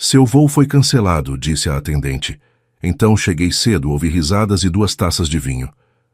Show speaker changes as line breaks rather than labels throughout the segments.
Seu voo foi cancelado, disse a atendente. Então cheguei cedo, ouvi risadas e 2 taças de vinho.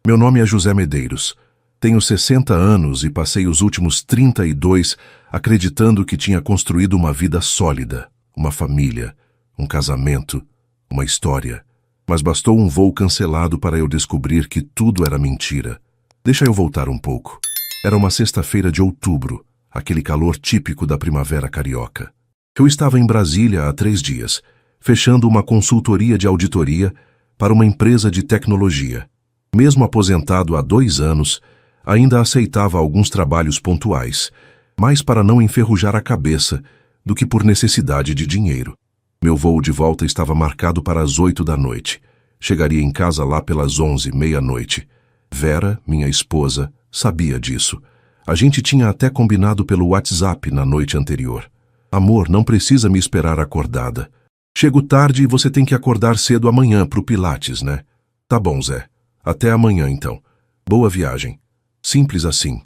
Meu nome é José Medeiros. Tenho 60 anos e passei os últimos 32 acreditando que tinha construído uma vida sólida, uma família, um casamento, uma história. Mas bastou um voo cancelado para eu descobrir que tudo era mentira. Deixa eu voltar um pouco. Era uma sexta-feira de outubro, aquele calor típico da primavera carioca. Eu estava em Brasília há 3 dias, fechando uma consultoria de auditoria para uma empresa de tecnologia. Mesmo aposentado há 2 anos, ainda aceitava alguns trabalhos pontuais, mais para não enferrujar a cabeça do que por necessidade de dinheiro. Meu voo de volta estava marcado para as 8 da noite. Chegaria em casa lá pelas 11, meia-noite. Vera, minha esposa, sabia disso. A gente tinha até combinado pelo WhatsApp na noite anterior. Amor, não precisa me esperar acordada. Chego tarde e você tem que acordar cedo amanhã pro Pilates, né? Tá bom, Zé. Até amanhã, então. Boa viagem. Simples assim.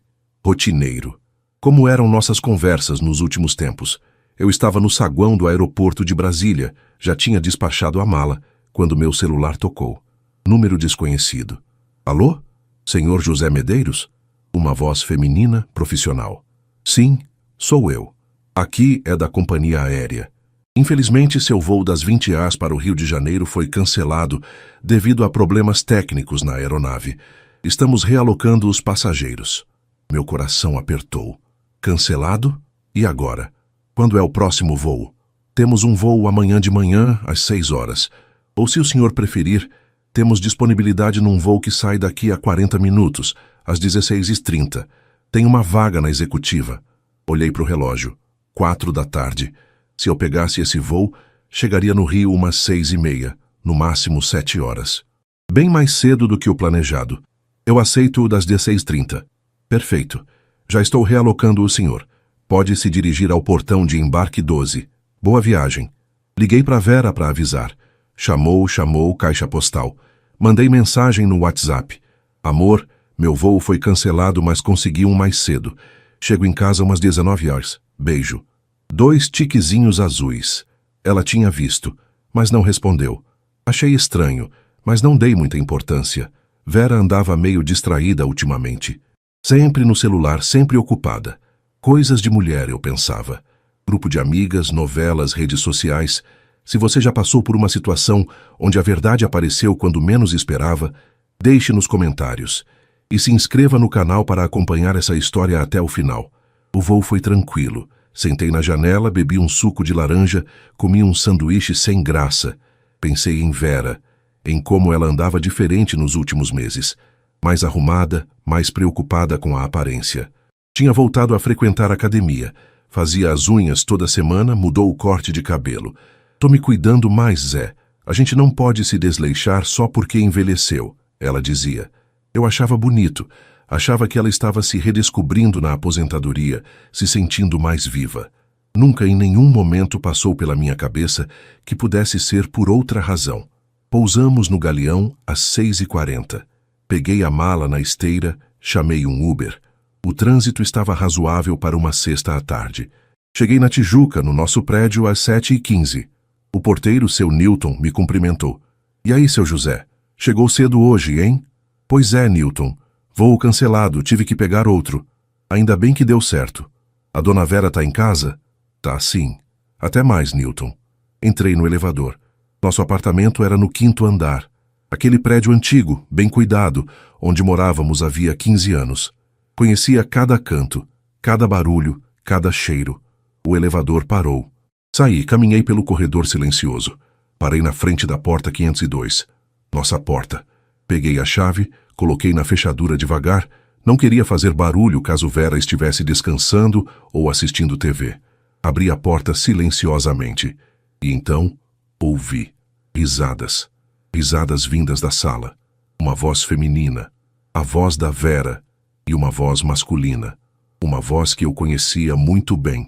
Rotineiro. Como eram nossas conversas nos últimos tempos? Eu estava no saguão do aeroporto de Brasília, já tinha despachado a mala, quando meu celular tocou. Número desconhecido. Alô? Senhor José Medeiros? Uma voz feminina, profissional. Sim, sou eu. Aqui é da companhia aérea. Infelizmente, seu voo das 20 horas para o Rio de Janeiro foi cancelado devido a problemas técnicos na aeronave. Estamos realocando os passageiros. Meu coração apertou. Cancelado? E agora? Quando é o próximo voo? Temos um voo amanhã de manhã, às 6 horas. Ou, se o senhor preferir, temos disponibilidade num voo que sai daqui a 40 minutos, às 16h30. Tem uma vaga na executiva. Olhei para o relógio. 4 da tarde. Se eu pegasse esse voo, chegaria no Rio umas 6h30, no máximo 7 horas. Bem mais cedo do que o planejado. Eu aceito o das 16h30. Perfeito. Já estou realocando o senhor. Pode se dirigir ao portão de embarque 12. Boa viagem. Liguei para Vera para avisar. Chamou, caixa postal. Mandei mensagem no WhatsApp. Amor, meu voo foi cancelado, mas consegui um mais cedo. Chego em casa umas 19 horas. Beijo. 2 tiquezinhos azuis. Ela tinha visto, mas não respondeu. Achei estranho, mas não dei muita importância. Vera andava meio distraída ultimamente. Sempre no celular, sempre ocupada. Coisas de mulher, eu pensava. Grupo de amigas, novelas, redes sociais. Se você já passou por uma situação onde a verdade apareceu quando menos esperava, deixe nos comentários. E se inscreva no canal para acompanhar essa história até o final. O voo foi tranquilo. Sentei na janela, bebi um suco de laranja, comi um sanduíche sem graça. Pensei em Vera, em como ela andava diferente nos últimos meses. Mais arrumada, mais preocupada com a aparência. Tinha voltado a frequentar a academia. Fazia as unhas toda semana, mudou o corte de cabelo. Tô me cuidando mais, Zé. A gente não pode se desleixar só porque envelheceu, ela dizia. Eu achava bonito. Achava que ela estava se redescobrindo na aposentadoria, se sentindo mais viva. Nunca em nenhum momento passou pela minha cabeça que pudesse ser por outra razão. Pousamos no Galeão às 6h40. Peguei a mala na esteira, chamei um Uber. O trânsito estava razoável para uma sexta à tarde. Cheguei na Tijuca, no nosso prédio, às 7h15. O porteiro, seu Newton, me cumprimentou. E aí, seu José? Chegou cedo hoje, hein? Pois é, Newton. Voo cancelado, tive que pegar outro. Ainda bem que deu certo. A dona Vera tá em casa? Tá, sim. Até mais, Newton. Entrei no elevador. Nosso apartamento era no 5º andar. Aquele prédio antigo, bem cuidado, onde morávamos havia 15 anos. Conhecia cada canto, cada barulho, cada cheiro. O elevador parou. Saí, caminhei pelo corredor silencioso. Parei na frente da porta 502. Nossa porta. Peguei a chave, coloquei na fechadura devagar. Não queria fazer barulho caso Vera estivesse descansando ou assistindo TV. Abri a porta silenciosamente. E então, ouvi risadas. Risadas vindas da sala. Uma voz feminina. A voz da Vera. E uma voz masculina. Uma voz que eu conhecia muito bem.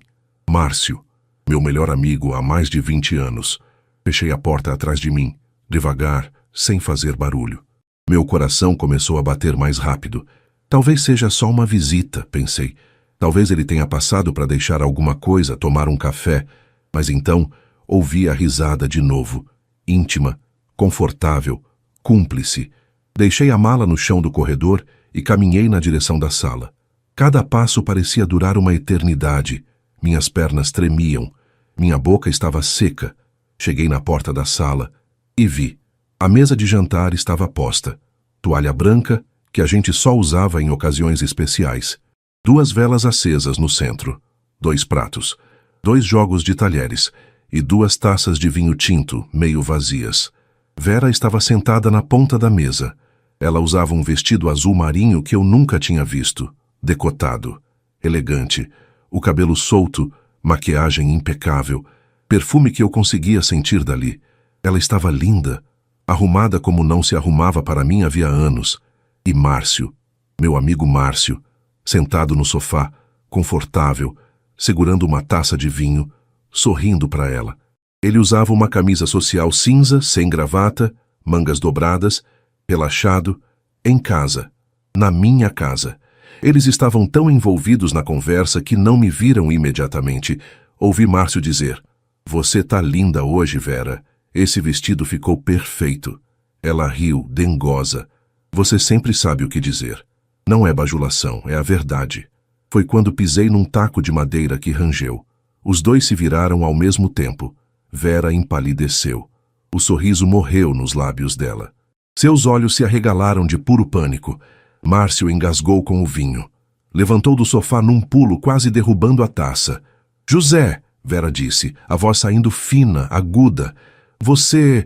Márcio, meu melhor amigo há mais de 20 anos. Fechei a porta atrás de mim, devagar, sem fazer barulho. Meu coração começou a bater mais rápido. Talvez seja só uma visita, pensei. Talvez ele tenha passado para deixar alguma coisa, tomar um café. Mas então, Ouvi a risada de novo, íntima, confortável, cúmplice. Deixei a mala no chão do corredor e caminhei na direção da sala. Cada passo parecia durar uma eternidade. Minhas pernas tremiam. Minha boca estava seca. Cheguei na porta da sala e vi. A mesa de jantar estava posta. Toalha branca, que a gente só usava em ocasiões especiais. 2 velas acesas no centro. 2 pratos. 2 jogos de talheres. E 2 taças de vinho tinto, meio vazias. Vera estava sentada na ponta da mesa. Ela usava um vestido azul marinho que eu nunca tinha visto. Decotado. Elegante. O cabelo solto, maquiagem impecável. Perfume que eu conseguia sentir dali. Ela estava linda. Arrumada como não se arrumava para mim havia anos. E Márcio, meu amigo Márcio, sentado no sofá, confortável, segurando uma taça de vinho, sorrindo para ela. Ele usava uma camisa social cinza, sem gravata, mangas dobradas, relaxado, em casa, na minha casa. Eles estavam tão envolvidos na conversa que não me viram imediatamente. Ouvi Márcio dizer: "Você tá linda hoje, Vera. Esse vestido ficou perfeito." Ela riu, dengosa. Você sempre sabe o que dizer. Não é bajulação, é a verdade. Foi quando pisei num taco de madeira que rangeu. Os dois se viraram ao mesmo tempo. Vera empalideceu. O sorriso morreu nos lábios dela. Seus olhos se arregalaram de puro pânico. Márcio engasgou com o vinho. Levantou do sofá num pulo, quase derrubando a taça. "José", Vera disse, a voz saindo fina, aguda. Você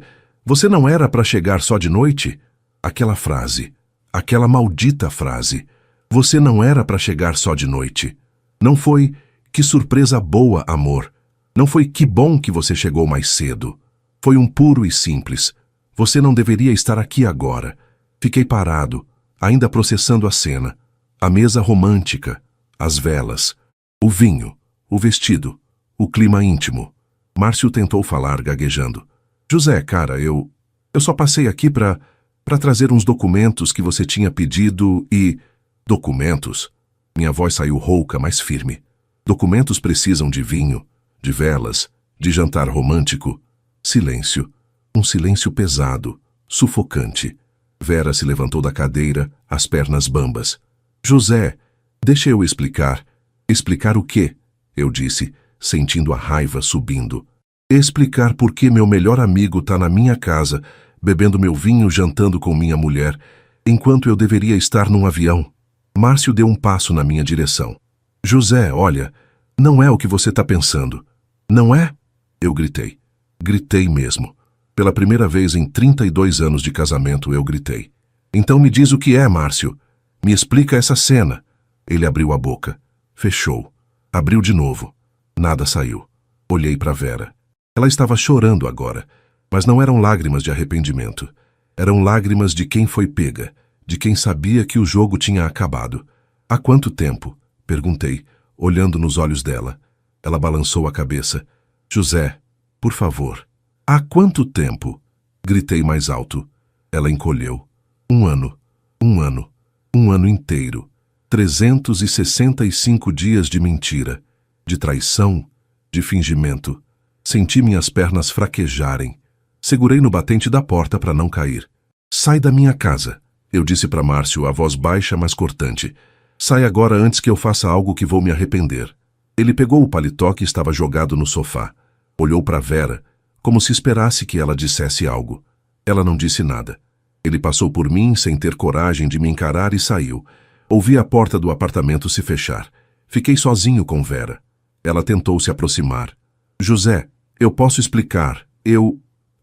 não era para chegar só de noite?" Aquela frase. Aquela maldita frase. Você não era para chegar só de noite. Não foi "que surpresa boa, amor." Não foi "que bom que você chegou mais cedo." Foi um puro e simples: "Você não deveria estar aqui agora." Fiquei parado, ainda processando a cena. A mesa romântica, as velas, o vinho, o vestido, o clima íntimo. Márcio tentou falar, gaguejando. "José, cara, eu só passei aqui para trazer uns documentos que você tinha pedido e..." "Documentos?" Minha voz saiu rouca, mas firme. "Documentos precisam de vinho, de velas, de jantar romântico." Silêncio. Um silêncio pesado, sufocante. Vera se levantou da cadeira, as pernas bambas. "José, deixa eu explicar." "Explicar o quê?" eu disse, sentindo a raiva subindo. "Explicar por que meu melhor amigo tá na minha casa, bebendo meu vinho, jantando com minha mulher, enquanto eu deveria estar num avião." Márcio deu um passo na minha direção. "José, olha, não é o que você tá pensando." "Não é?" eu gritei. Gritei mesmo. Pela primeira vez em 32 anos de casamento, eu gritei. "Então me diz o que é, Márcio. Me explica essa cena." Ele abriu a boca. Fechou. Abriu de novo. Nada saiu. Olhei para Vera. Ela estava chorando agora, mas não eram lágrimas de arrependimento. Eram lágrimas de quem foi pega, de quem sabia que o jogo tinha acabado. "Há quanto tempo?" perguntei, olhando nos olhos dela. Ela balançou a cabeça. "José, por favor." "Há quanto tempo?" gritei mais alto. Ela encolheu. 1 ano. 1 ano. 1 ano inteiro. 365 dias de mentira, de traição, de fingimento. Senti minhas pernas fraquejarem. Segurei no batente da porta para não cair. "Sai da minha casa", eu disse para Márcio, a voz baixa, mas cortante. "Sai agora antes que eu faça algo que vou me arrepender." Ele pegou o paletó que estava jogado no sofá. Olhou para Vera, como se esperasse que ela dissesse algo. Ela não disse nada. Ele passou por mim sem ter coragem de me encarar e saiu. Ouvi a porta do apartamento se fechar. Fiquei sozinho com Vera. Ela tentou se aproximar. "José, eu posso explicar.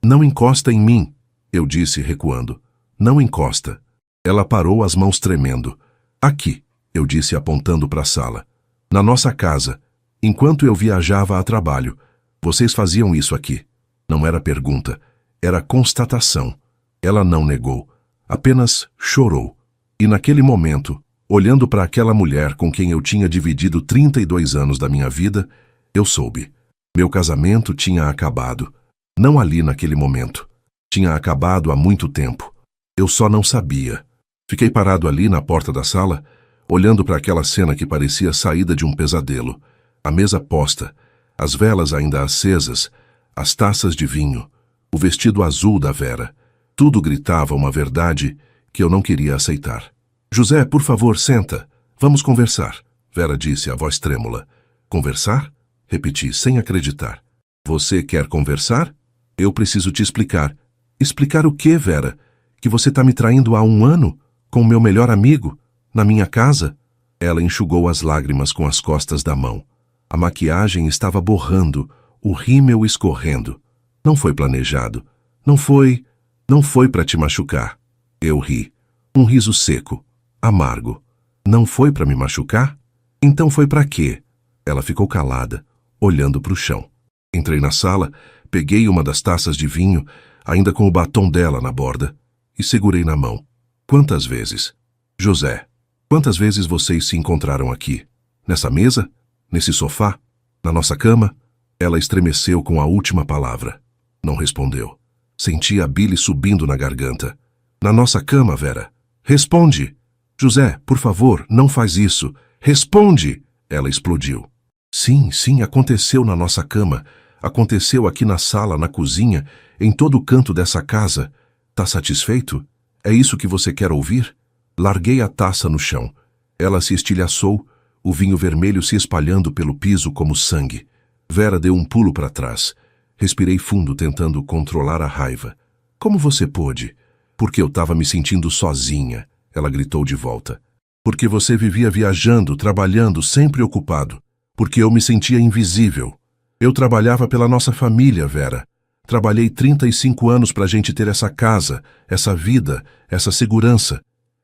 Não encosta em mim", eu disse, recuando. "Não encosta." Ela parou, as mãos tremendo. "Aqui", eu disse, apontando para a sala. "Na nossa casa. Enquanto eu viajava a trabalho. Vocês faziam isso aqui." Não era pergunta, era constatação. Ela não negou, apenas chorou. E naquele momento, olhando para aquela mulher com quem eu tinha dividido 32 anos da minha vida, eu soube. Meu casamento tinha acabado. Não ali naquele momento. Tinha acabado há muito tempo. Eu só não sabia. Fiquei parado ali na porta da sala, olhando para aquela cena que parecia saída de um pesadelo. A mesa posta, as velas ainda acesas, as taças de vinho, o vestido azul da Vera. Tudo gritava uma verdade que eu não queria aceitar. José, por favor, senta. Vamos conversar, Vera disse, a voz trêmula. Conversar? Repeti, sem acreditar. Você quer conversar? Eu preciso te explicar. Explicar o quê, Vera? Que você está me traindo há 1 ano? Com o meu melhor amigo? Na minha casa? Ela enxugou as lágrimas com as costas da mão. A maquiagem estava borrando, o rímel escorrendo. Não foi planejado. Não foi para te machucar. Eu ri. Um riso seco, amargo. Não foi para me machucar? Então foi para quê? Ela ficou calada, olhando para o chão. Entrei na sala, peguei uma das taças de vinho, ainda com o batom dela na borda, e segurei na mão. Quantas vezes? José, quantas vezes vocês se encontraram aqui? Nessa mesa? Nesse sofá? Na nossa cama? Ela estremeceu com a última palavra. Não respondeu. Senti a bile subindo na garganta. Na nossa cama, Vera. Responde! José, por favor, não faz isso. Responde! Ela explodiu. Sim, aconteceu na nossa cama. Aconteceu aqui na sala, na cozinha, em todo o canto dessa casa. Tá satisfeito? É isso que você quer ouvir? Larguei a taça no chão. Ela se estilhaçou, o vinho vermelho se espalhando pelo piso como sangue. Vera deu um pulo para trás. Respirei fundo, tentando controlar a raiva. Como você pôde? Porque eu estava me sentindo sozinha, ela gritou de volta. Porque você vivia viajando, trabalhando, sempre ocupado. Porque eu me sentia invisível. Eu trabalhava pela nossa família, Vera. Trabalhei 35 anos para a gente ter essa casa, essa vida, essa segurança.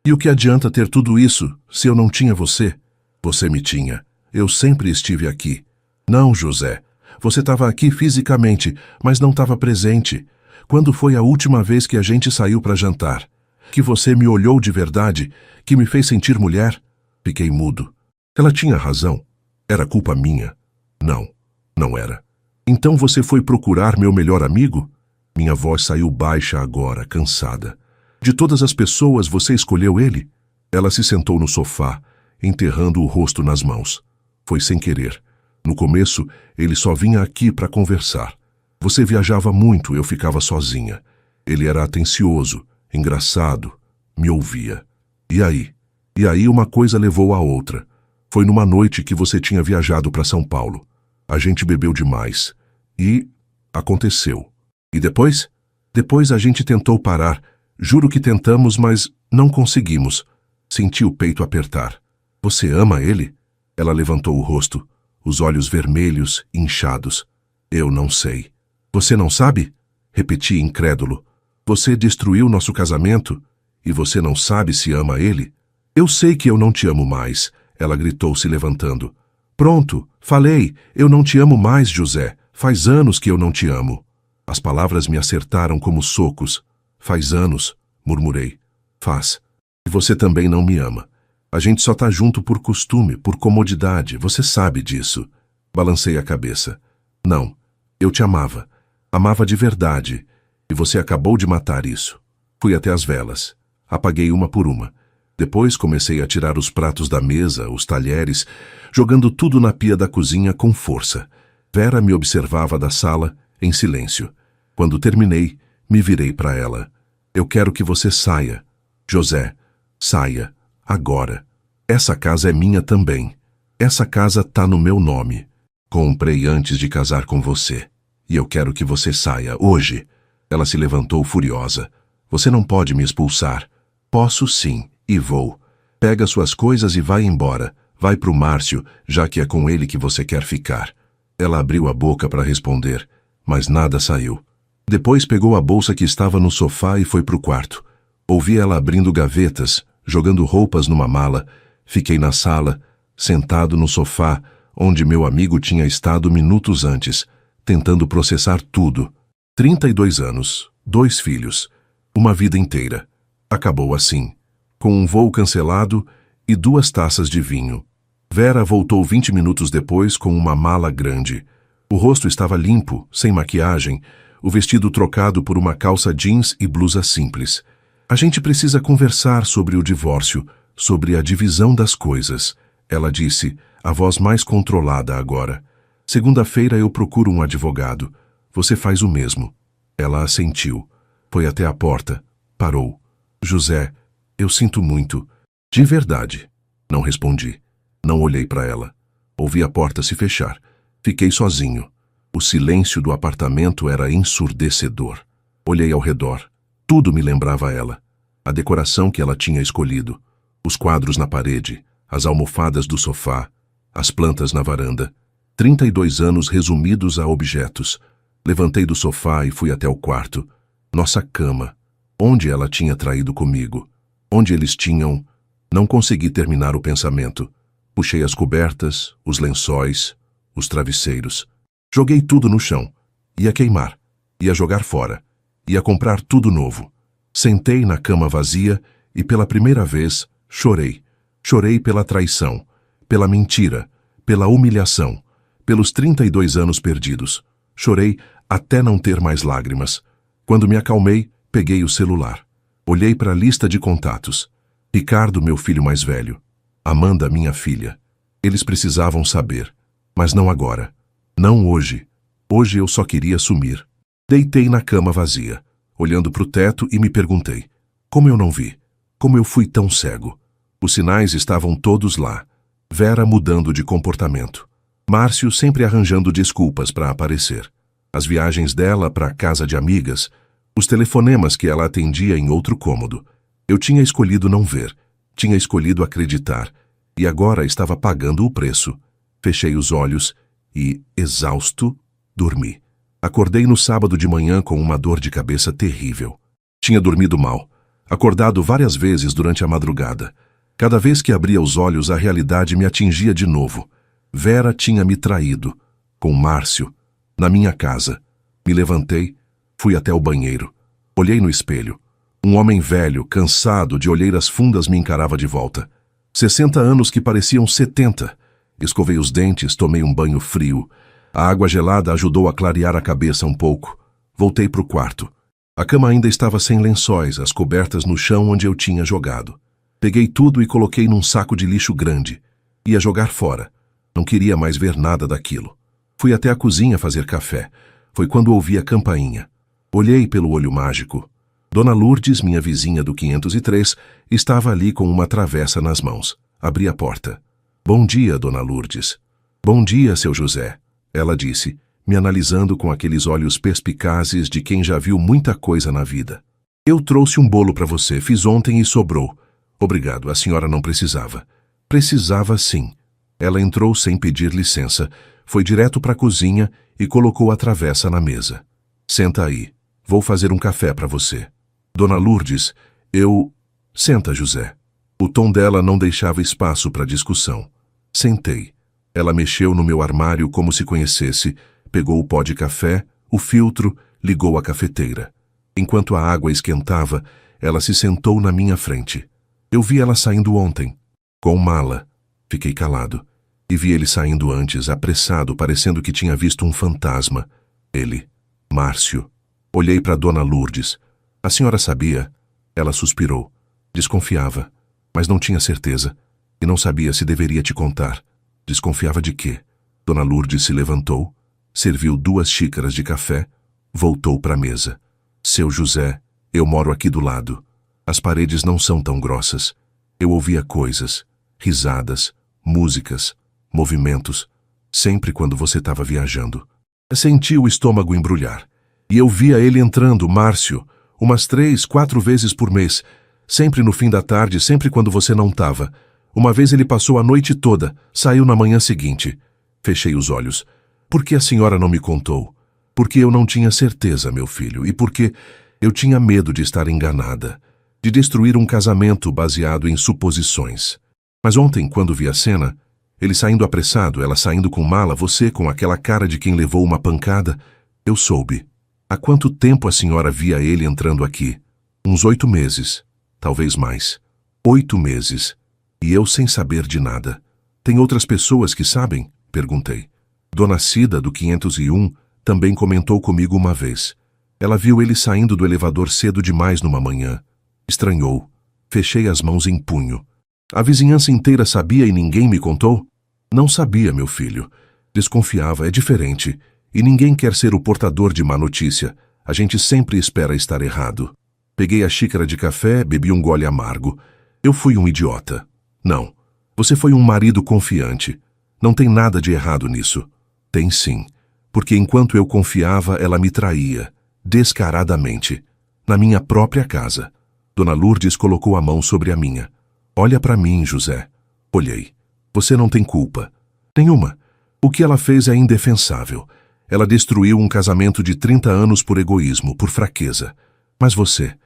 E o que adianta ter tudo isso se eu não tinha você? Você me tinha. Eu sempre estive aqui. Não, José. Você estava aqui fisicamente, mas não estava presente. Quando foi a última vez que a gente saiu para jantar? Que você me olhou de verdade, que me fez sentir mulher? Fiquei mudo. Ela tinha razão. Era culpa minha. Não era. Então você foi procurar meu melhor amigo? Minha voz saiu baixa agora, cansada. De todas as pessoas, você escolheu ele? Ela se sentou no sofá, enterrando o rosto nas mãos. Foi sem querer. No começo, ele só vinha aqui para conversar. Você viajava muito, eu ficava sozinha. Ele era atencioso, engraçado, me ouvia. E aí uma coisa levou a outra. Foi numa noite que você tinha viajado para São Paulo. A gente bebeu demais. E aconteceu. E depois? Depois a gente tentou parar. Juro que tentamos, mas não conseguimos. Senti o peito apertar. Você ama ele? Ela levantou o rosto, os olhos vermelhos, inchados. Eu não sei. Você não sabe? Repeti incrédulo. Você destruiu nosso casamento e você não sabe se ama ele? Eu sei que eu não te amo mais, ela gritou se levantando. Pronto, falei, eu não te amo mais, José. Faz anos que eu não te amo. As palavras me acertaram como socos. Faz anos, murmurei. Faz. E você também não me ama. A gente só tá junto por costume, por comodidade, você sabe disso. Balancei a cabeça. Não, eu te amava. Amava de verdade. E você acabou de matar isso. Fui até as velas. Apaguei uma por uma. Depois comecei a tirar os pratos da mesa, os talheres, jogando tudo na pia da cozinha com força. Vera me observava da sala, em silêncio. Quando terminei, me virei para ela. Eu quero que você saia. José, saia. Agora. Essa casa é minha também. Essa casa tá no meu nome. Comprei antes de casar com você. E eu quero que você saia, hoje. Ela se levantou furiosa. Você não pode me expulsar. Posso sim, e vou. Pega suas coisas e vai embora. Vai pro Márcio, já que é com ele que você quer ficar. Ela abriu a boca para responder, mas nada saiu. Depois pegou a bolsa que estava no sofá e foi pro quarto. Ouvi ela abrindo gavetas, jogando roupas numa mala. Fiquei na sala, sentado no sofá, onde meu amigo tinha estado minutos antes, tentando processar tudo. 32 anos, 2 filhos, uma vida inteira. Acabou assim, com um voo cancelado e 2 taças de vinho. Vera voltou 20 minutos depois com uma mala grande. O rosto estava limpo, sem maquiagem, o vestido trocado por uma calça jeans e blusa simples. A gente precisa conversar sobre o divórcio, sobre a divisão das coisas, ela disse, a voz mais controlada agora. Segunda-feira eu procuro um advogado. Você faz o mesmo. Ela assentiu. Foi até a porta. Parou. José, eu sinto muito. De verdade. Não respondi. Não olhei para ela. Ouvi a porta se fechar. Fiquei sozinho. O silêncio do apartamento era ensurdecedor. Olhei ao redor. Tudo me lembrava ela. A decoração que ela tinha escolhido. Os quadros na parede, as almofadas do sofá, as plantas na varanda. 32 anos resumidos a objetos. Levantei do sofá e fui até o quarto. Nossa cama. Onde ela tinha traído comigo? Onde eles tinham... Não consegui terminar o pensamento. Puxei as cobertas, os lençóis, os travesseiros. Joguei tudo no chão. Ia queimar. Ia jogar fora. Ia comprar tudo novo. Sentei na cama vazia e pela primeira vez chorei. Chorei pela traição, pela mentira, pela humilhação, pelos 32 anos perdidos. Chorei até não ter mais lágrimas. Quando me acalmei, peguei o celular. Olhei para a lista de contatos. Ricardo, meu filho mais velho. Amanda, minha filha. Eles precisavam saber. Mas não agora. Não hoje. Hoje eu só queria sumir. Deitei na cama vazia, olhando para o teto e me perguntei: como eu não vi? Como eu fui tão cego? Os sinais estavam todos lá. Vera mudando de comportamento. Márcio sempre arranjando desculpas para aparecer. As viagens dela para a casa de amigas. Os telefonemas que ela atendia em outro cômodo. Eu tinha escolhido não ver. Tinha escolhido acreditar. E agora estava pagando o preço. Fechei os olhos e, exausto, dormi. Acordei no sábado de manhã com uma dor de cabeça terrível. Tinha dormido mal. Acordado várias vezes durante a madrugada. Cada vez que abria os olhos, a realidade me atingia de novo. Vera tinha me traído. Com Márcio. Na minha casa. Me levantei, fui até o banheiro. Olhei no espelho. Um homem velho, cansado, de olheiras fundas me encarava de volta. 60 anos que pareciam 70. Escovei os dentes, tomei um banho frio. A água gelada ajudou a clarear a cabeça um pouco. Voltei para o quarto. A cama ainda estava sem lençóis, as cobertas no chão onde eu tinha jogado. Peguei tudo e coloquei num saco de lixo grande. Ia jogar fora. Não queria mais ver nada daquilo. Fui até a cozinha fazer café. Foi quando ouvi a campainha. Olhei pelo olho mágico. Dona Lourdes, minha vizinha do 503, estava ali com uma travessa nas mãos. Abri a porta. Bom dia, Dona Lourdes. Bom dia, seu José. Ela disse, me analisando com aqueles olhos perspicazes de quem já viu muita coisa na vida. Eu trouxe um bolo para você, fiz ontem e sobrou. Obrigado, a senhora não precisava. Precisava sim. Ela entrou sem pedir licença, foi direto para a cozinha e colocou a travessa na mesa. Senta aí, vou fazer um café para você. Dona Lourdes, eu... Senta, José. O tom dela não deixava espaço para discussão. Sentei. Ela mexeu no meu armário como se conhecesse, pegou o pó de café, o filtro, ligou a cafeteira. Enquanto a água esquentava, ela se sentou na minha frente. Eu vi ela saindo ontem, com mala. Fiquei calado. E vi ele saindo antes, apressado, parecendo que tinha visto um fantasma. Ele, Márcio. Olhei para Dona Lourdes. A senhora sabia? Ela suspirou. Desconfiava, mas não tinha certeza. E não sabia se deveria te contar. Desconfiava de quê? Dona Lourdes se levantou, serviu 2 xícaras de café, voltou para a mesa. Seu José, eu moro aqui do lado. As paredes não são tão grossas. Eu ouvia coisas, risadas, músicas, movimentos, sempre quando você estava viajando. Senti o estômago embrulhar. E eu via ele entrando, Márcio, umas 3, 4 vezes por mês, sempre no fim da tarde, sempre quando você não estava. Uma vez ele passou a noite toda, saiu na manhã seguinte. Fechei os olhos. Por que a senhora não me contou? Porque eu não tinha certeza, meu filho, e porque eu tinha medo de estar enganada, de destruir um casamento baseado em suposições. Mas ontem, quando vi a cena, ele saindo apressado, ela saindo com mala, você com aquela cara de quem levou uma pancada, eu soube. Há quanto tempo a senhora via ele entrando aqui? Uns 8 meses, talvez mais. 8 meses. E eu sem saber de nada. Tem outras pessoas que sabem? Perguntei. Dona Cida, do 501, também comentou comigo uma vez. Ela viu ele saindo do elevador cedo demais numa manhã. Estranhou. Fechei as mãos em punho. A vizinhança inteira sabia e ninguém me contou? Não sabia, meu filho. Desconfiava, é diferente. E ninguém quer ser o portador de má notícia. A gente sempre espera estar errado. Peguei a xícara de café, bebi um gole amargo. Eu fui um idiota. Não. Você foi um marido confiante. Não tem nada de errado nisso. Tem sim. Porque enquanto eu confiava, ela me traía. Descaradamente. Na minha própria casa. Dona Lourdes colocou a mão sobre a minha. Olha para mim, José. Olhei. Você não tem culpa. Nenhuma. O que ela fez é indefensável. Ela destruiu um casamento de 30 anos por egoísmo, por fraqueza. Mas você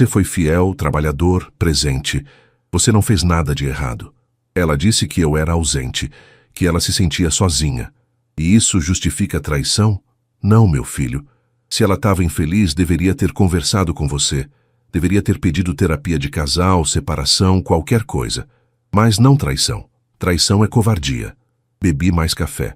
foi fiel, trabalhador, presente. Você não fez nada de errado. Ela disse que eu era ausente, que ela se sentia sozinha. E isso justifica traição? Não, meu filho. Se ela estava infeliz, deveria ter conversado com você. Deveria ter pedido terapia de casal, separação, qualquer coisa. Mas não traição. Traição é covardia. Bebi mais café.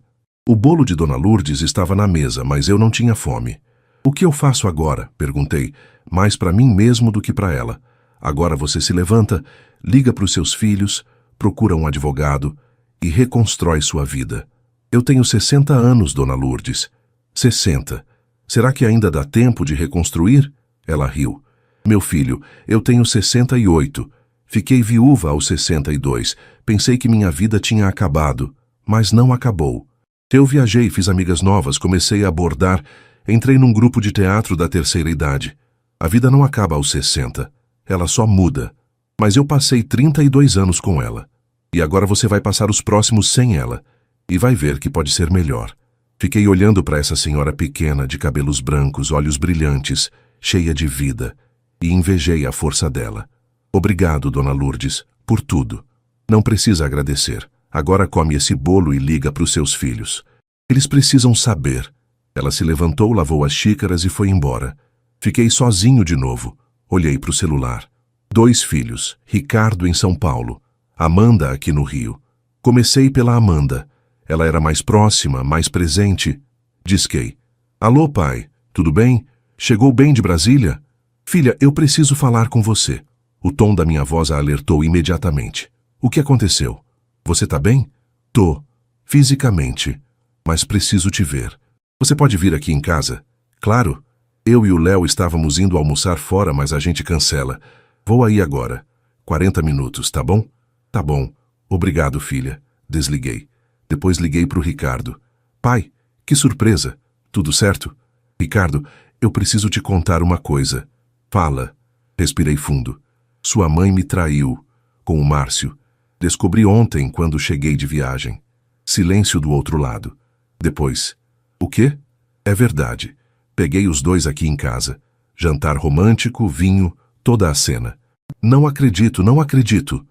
O bolo de Dona Lourdes estava na mesa, mas eu não tinha fome. O que eu faço agora? Perguntei, mais para mim mesmo do que para ela. Agora você se levanta, liga para os seus filhos, procura um advogado e reconstrói sua vida. Eu tenho 60 anos, Dona Lourdes. 60. Será que ainda dá tempo de reconstruir? Ela riu. Meu filho, eu tenho 68. Fiquei viúva aos 62. Pensei que minha vida tinha acabado, mas não acabou. Eu viajei, fiz amigas novas, comecei a bordar, entrei num grupo de teatro da terceira idade. A vida não acaba aos 60. Ela só muda. Mas eu passei 32 anos com ela. E agora você vai passar os próximos sem ela. E vai ver que pode ser melhor. Fiquei olhando para essa senhora pequena, de cabelos brancos, olhos brilhantes, cheia de vida, e invejei a força dela. Obrigado, Dona Lourdes, por tudo. Não precisa agradecer. Agora come esse bolo e liga para os seus filhos. Eles precisam saber. Ela se levantou, lavou as xícaras e foi embora. Fiquei sozinho de novo. Olhei para o celular. 2 filhos, Ricardo em São Paulo, Amanda aqui no Rio. Comecei pela Amanda. Ela era mais próxima, mais presente. Disquei. Alô, pai, tudo bem? Chegou bem de Brasília? Filha, eu preciso falar com você. O tom da minha voz a alertou imediatamente. O que aconteceu? Você tá bem? Tô. Fisicamente. Mas preciso te ver. Você pode vir aqui em casa? Claro. Eu e o Léo estávamos indo almoçar fora, mas a gente cancela. Vou aí agora. 40 minutos, tá bom? Tá bom. Obrigado, filha. Desliguei. Depois liguei pro Ricardo. Pai, que surpresa. Tudo certo? Ricardo, eu preciso te contar uma coisa. Fala. Respirei fundo. Sua mãe me traiu. Com o Márcio. Descobri ontem quando cheguei de viagem. Silêncio do outro lado. Depois. O quê? É verdade. Peguei os dois aqui em casa. Jantar romântico, vinho, toda a cena. Não acredito, não acredito.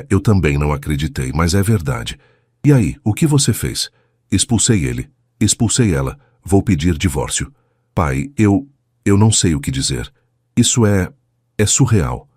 Eu também não acreditei, mas é verdade. E aí, o que você fez? Expulsei ele. Expulsei ela. Vou pedir divórcio. Pai, eu não sei o que dizer. Isso é surreal.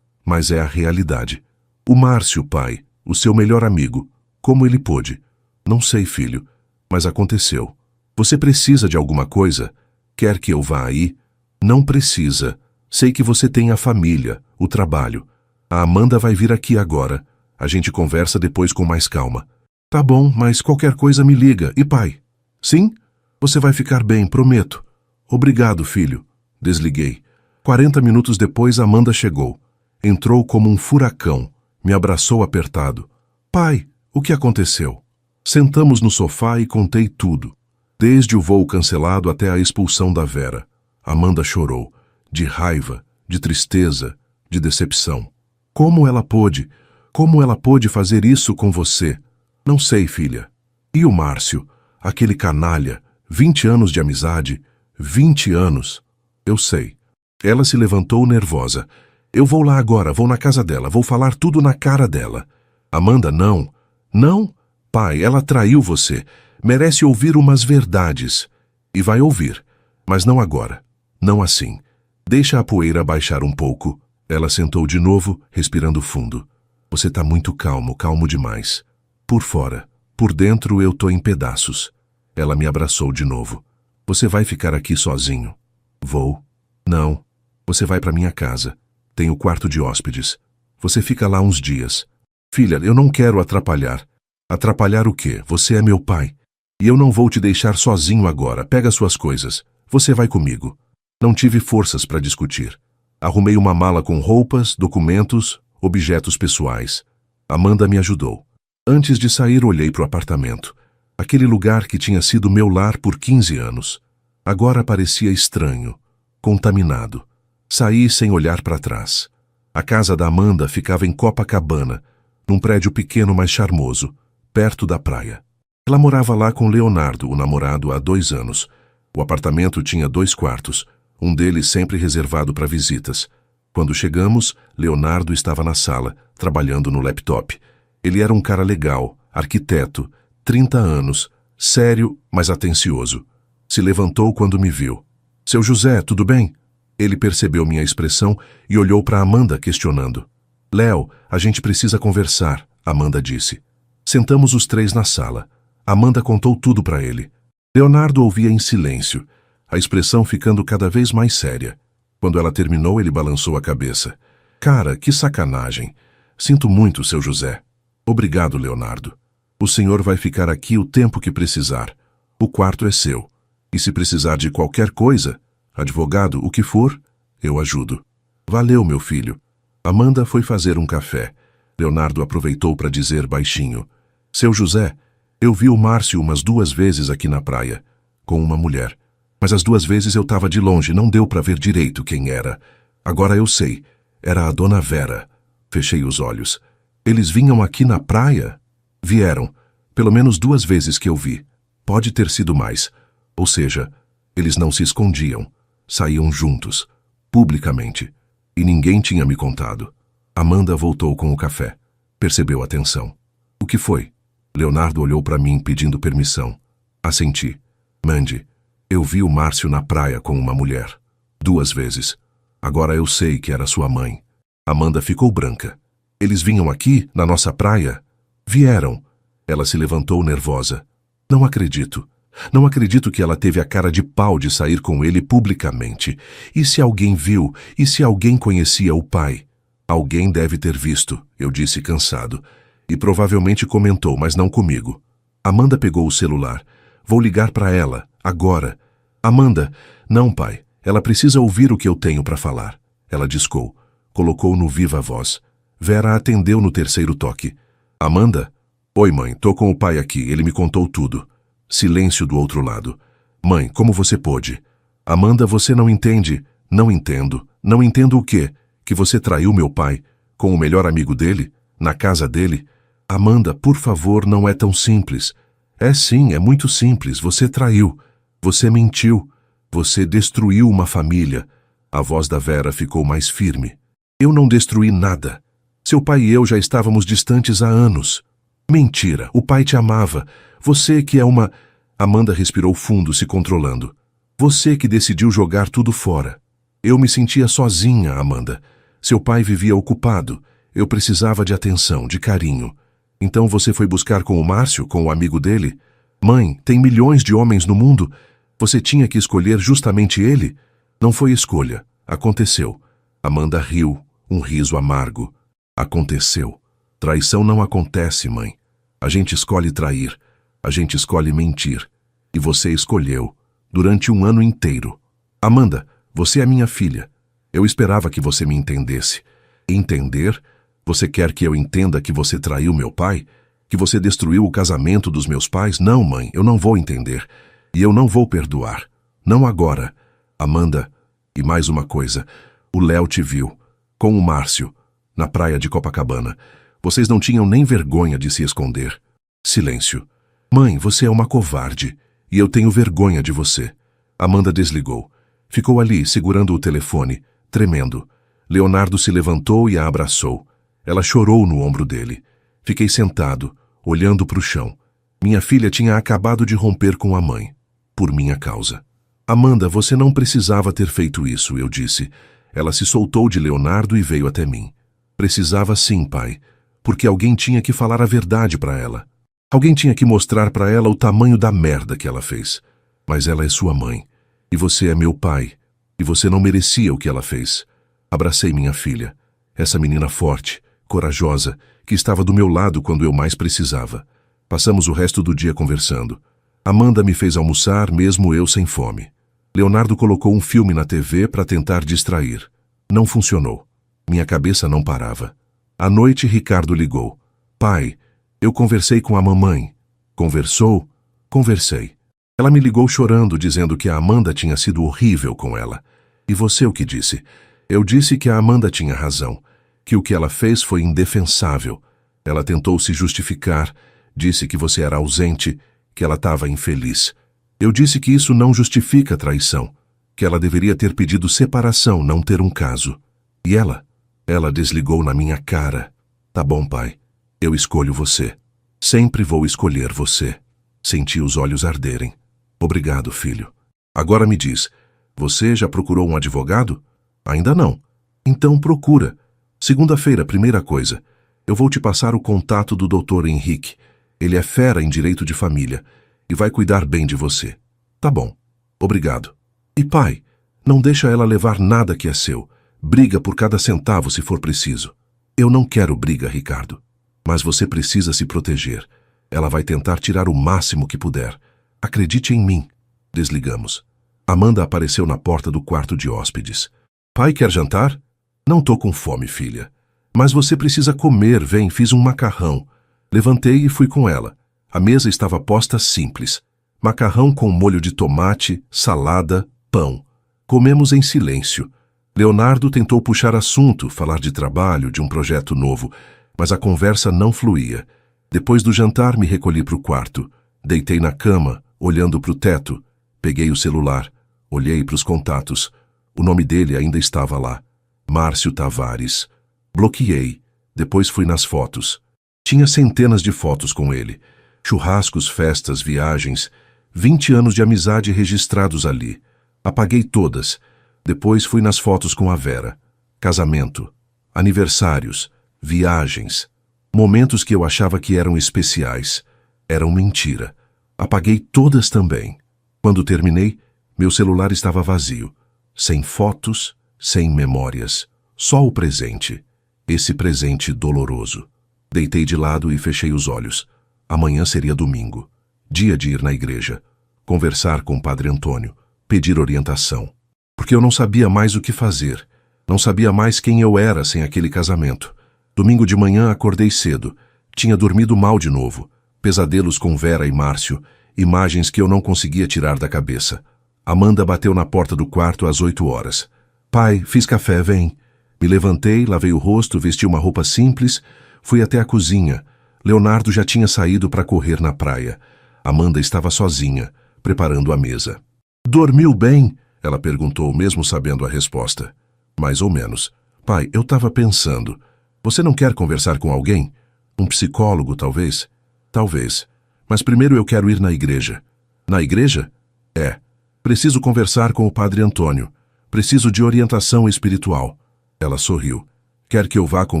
Mas é a realidade. O Márcio, pai, o seu melhor amigo, como ele pôde? Não sei, filho, mas aconteceu. Você precisa de alguma coisa? Quer que eu vá aí? Não precisa. Sei que você tem a família, o trabalho. A Amanda vai vir aqui agora. A gente conversa depois com mais calma. Tá bom, mas qualquer coisa me liga. E pai? Sim? Você vai ficar bem, prometo. Obrigado, filho. Desliguei. 40 minutos depois, Amanda chegou. Entrou como um furacão. Me abraçou apertado. Pai, o que aconteceu? Sentamos no sofá e contei tudo. Desde o voo cancelado até a expulsão da Vera. Amanda chorou. De raiva, de tristeza, de decepção. Como ela pôde? Como ela pôde fazer isso com você? Não sei, filha. E o Márcio? Aquele canalha. 20 anos de amizade. 20 anos. Eu sei. Ela se levantou nervosa. Eu vou lá agora, vou na casa dela, vou falar tudo na cara dela. Amanda, não. Não? Pai, ela traiu você. Merece ouvir umas verdades. E vai ouvir. Mas não agora. Não assim. Deixa a poeira baixar um pouco. Ela sentou de novo, respirando fundo. Você tá muito calmo, calmo demais. Por fora. Por dentro eu tô em pedaços. Ela me abraçou de novo. Você vai ficar aqui sozinho? Vou. Não. Você vai para minha casa. Tenho quarto de hóspedes. Você fica lá uns dias. Filha, eu não quero atrapalhar. Atrapalhar o quê? Você é meu pai. E eu não vou te deixar sozinho agora. Pega suas coisas. Você vai comigo. Não tive forças para discutir. Arrumei uma mala com roupas, documentos, objetos pessoais. Amanda me ajudou. Antes de sair, olhei para o apartamento. Aquele lugar que tinha sido meu lar por 15 anos. Agora parecia estranho, contaminado. Saí sem olhar para trás. A casa da Amanda ficava em Copacabana, num prédio pequeno mas charmoso, perto da praia. Ela morava lá com Leonardo, o namorado, há 2 anos. O apartamento tinha 2 quartos, um deles sempre reservado para visitas. Quando chegamos, Leonardo estava na sala, trabalhando no laptop. Ele era um cara legal, arquiteto, 30 anos, sério, mas atencioso. Se levantou quando me viu. Seu José, tudo bem? Ele percebeu minha expressão e olhou para Amanda questionando. Léo, a gente precisa conversar, Amanda disse. Sentamos os 3 na sala. Amanda contou tudo para ele. Leonardo ouvia em silêncio, a expressão ficando cada vez mais séria. Quando ela terminou, ele balançou a cabeça. Cara, que sacanagem. Sinto muito, seu José. Obrigado, Leonardo. O senhor vai ficar aqui o tempo que precisar. O quarto é seu. E se precisar de qualquer coisa, advogado, o que for, eu ajudo. Valeu, meu filho. Amanda foi fazer um café. Leonardo aproveitou para dizer baixinho. Seu José, eu vi o Márcio umas 2 vezes aqui na praia, com uma mulher. Mas as 2 vezes eu estava de longe, não deu para ver direito quem era. Agora eu sei. Era a dona Vera. Fechei os olhos. Eles vinham aqui na praia? Vieram. Pelo menos 2 vezes que eu vi. Pode ter sido mais. Ou seja, eles não se escondiam. Saíam juntos. Publicamente. E ninguém tinha me contado. Amanda voltou com o café. Percebeu a tensão. O que foi? Leonardo olhou para mim pedindo permissão. Assenti. Mandy, eu vi o Márcio na praia com uma mulher. 2 vezes. Agora eu sei que era sua mãe. Amanda ficou branca. Eles vinham aqui, na nossa praia? Vieram. Ela se levantou nervosa. Não acredito. Não acredito que ela teve a cara de pau de sair com ele publicamente. E se alguém viu? E se alguém conhecia o pai? Alguém deve ter visto, eu disse cansado. E provavelmente comentou, mas não comigo. Amanda pegou o celular. Vou ligar para ela, agora. Amanda, não, pai. Ela precisa ouvir o que eu tenho para falar. Ela discou. Colocou no viva voz. Vera atendeu no 3º toque. Amanda? Oi, mãe, tô com o pai aqui, ele me contou tudo. Silêncio do outro lado. Mãe, como você pôde? Amanda, você não entende? Não entendo. Não entendo o quê? Que você traiu meu pai? Com o melhor amigo dele? Na casa dele? Amanda, por favor, não é tão simples. É sim, é muito simples. Você traiu. Você mentiu. Você destruiu uma família. A voz da Vera ficou mais firme. Eu não destruí nada. Seu pai e eu já estávamos distantes há anos. Mentira, o pai te amava. Você que é uma... Amanda respirou fundo, se controlando. Você que decidiu jogar tudo fora. Eu me sentia sozinha, Amanda. Seu pai vivia ocupado. Eu precisava de atenção, de carinho. Então você foi buscar com o Márcio, com o amigo dele? Mãe, tem milhões de homens no mundo. Você tinha que escolher justamente ele? Não foi escolha. Aconteceu. Amanda riu, um riso amargo. Aconteceu. Traição não acontece, mãe. A gente escolhe trair. A gente escolhe mentir. E você escolheu. Durante 1 ano inteiro. Amanda, você é minha filha. Eu esperava que você me entendesse. Entender? Você quer que eu entenda que você traiu meu pai? Que você destruiu o casamento dos meus pais? Não, mãe, eu não vou entender. E eu não vou perdoar. Não agora. Amanda, e mais uma coisa. O Léo te viu. Com o Márcio. Na praia de Copacabana. Vocês não tinham nem vergonha de se esconder. Silêncio. Mãe, você é uma covarde. E eu tenho vergonha de você. Amanda desligou. Ficou ali, segurando o telefone, tremendo. Leonardo se levantou e a abraçou. Ela chorou no ombro dele. Fiquei sentado, olhando para o chão. Minha filha tinha acabado de romper com a mãe. Por minha causa. Amanda, você não precisava ter feito isso, eu disse. Ela se soltou de Leonardo e veio até mim. Precisava sim, pai. Porque alguém tinha que falar a verdade para ela. Alguém tinha que mostrar para ela o tamanho da merda que ela fez. Mas ela é sua mãe. E você é meu pai. E você não merecia o que ela fez. Abracei minha filha. Essa menina forte, corajosa, que estava do meu lado quando eu mais precisava. Passamos o resto do dia conversando. Amanda me fez almoçar, mesmo eu sem fome. Leonardo colocou um filme na TV para tentar distrair. Não funcionou. Minha cabeça não parava. À noite, Ricardo ligou. Pai, eu conversei com a mamãe. Conversou? Conversei. Ela me ligou chorando, dizendo que a Amanda tinha sido horrível com ela. E você o que disse? Eu disse que a Amanda tinha razão, que o que ela fez foi indefensável. Ela tentou se justificar, disse que você era ausente, que ela estava infeliz. Eu disse que isso não justifica traição, que ela deveria ter pedido separação, não ter um caso. E ela desligou na minha cara. Tá bom, pai, eu escolho você. Sempre vou escolher você. Senti os olhos arderem. Obrigado, filho. Agora me diz, você já procurou um advogado? Ainda não. Então procura. Segunda-feira, primeira coisa. Eu vou te passar o contato do Dr. Henrique. Ele é fera em direito de família e vai cuidar bem de você. Tá bom. Obrigado. E pai, não deixa ela levar nada que é seu. Briga por cada centavo se for preciso. Eu não quero briga, Ricardo. Mas você precisa se proteger. Ela vai tentar tirar o máximo que puder. Acredite em mim. Desligamos. Amanda apareceu na porta do quarto de hóspedes. Pai, quer jantar? Não tô com fome, filha. Mas você precisa comer, vem, fiz um macarrão. Levantei e fui com ela. A mesa estava posta simples. Macarrão com molho de tomate, salada, pão. Comemos em silêncio. Leonardo tentou puxar assunto, falar de trabalho, de um projeto novo, mas a conversa não fluía. Depois do jantar, me recolhi para o quarto. Deitei na cama, olhando para o teto. Peguei o celular. Olhei para os contatos. O nome dele ainda estava lá. Márcio Tavares. Bloqueei. Depois fui nas fotos. Tinha centenas de fotos com ele. Churrascos, festas, viagens. 20 anos de amizade registrados ali. Apaguei todas. Depois fui nas fotos com a Vera. Casamento. Aniversários. Viagens. Momentos que eu achava que eram especiais. Eram mentira. Apaguei todas também. Quando terminei, meu celular estava vazio. Sem fotos, sem memórias. Só o presente. Esse presente doloroso. Deitei de lado e fechei os olhos. Amanhã seria domingo. Dia de ir na igreja. Conversar com o Padre Antônio. Pedir orientação. Porque eu não sabia mais o que fazer. Não sabia mais quem eu era sem aquele casamento. Domingo de manhã acordei cedo. Tinha dormido mal de novo. Pesadelos com Vera e Márcio. Imagens que eu não conseguia tirar da cabeça. Amanda bateu na porta do quarto às 8 horas. Pai, fiz café, vem. Me levantei, lavei o rosto, vesti uma roupa simples, fui até a cozinha. Leonardo já tinha saído para correr na praia. Amanda estava sozinha, preparando a mesa. Dormiu bem? Ela perguntou, mesmo sabendo a resposta. Mais ou menos. Pai, eu estava pensando. Você não quer conversar com alguém? Um psicólogo, talvez? Talvez. Mas primeiro eu quero ir na igreja. Na igreja? É. Preciso conversar com o Padre Antônio. Preciso de orientação espiritual. Ela sorriu. Quer que eu vá com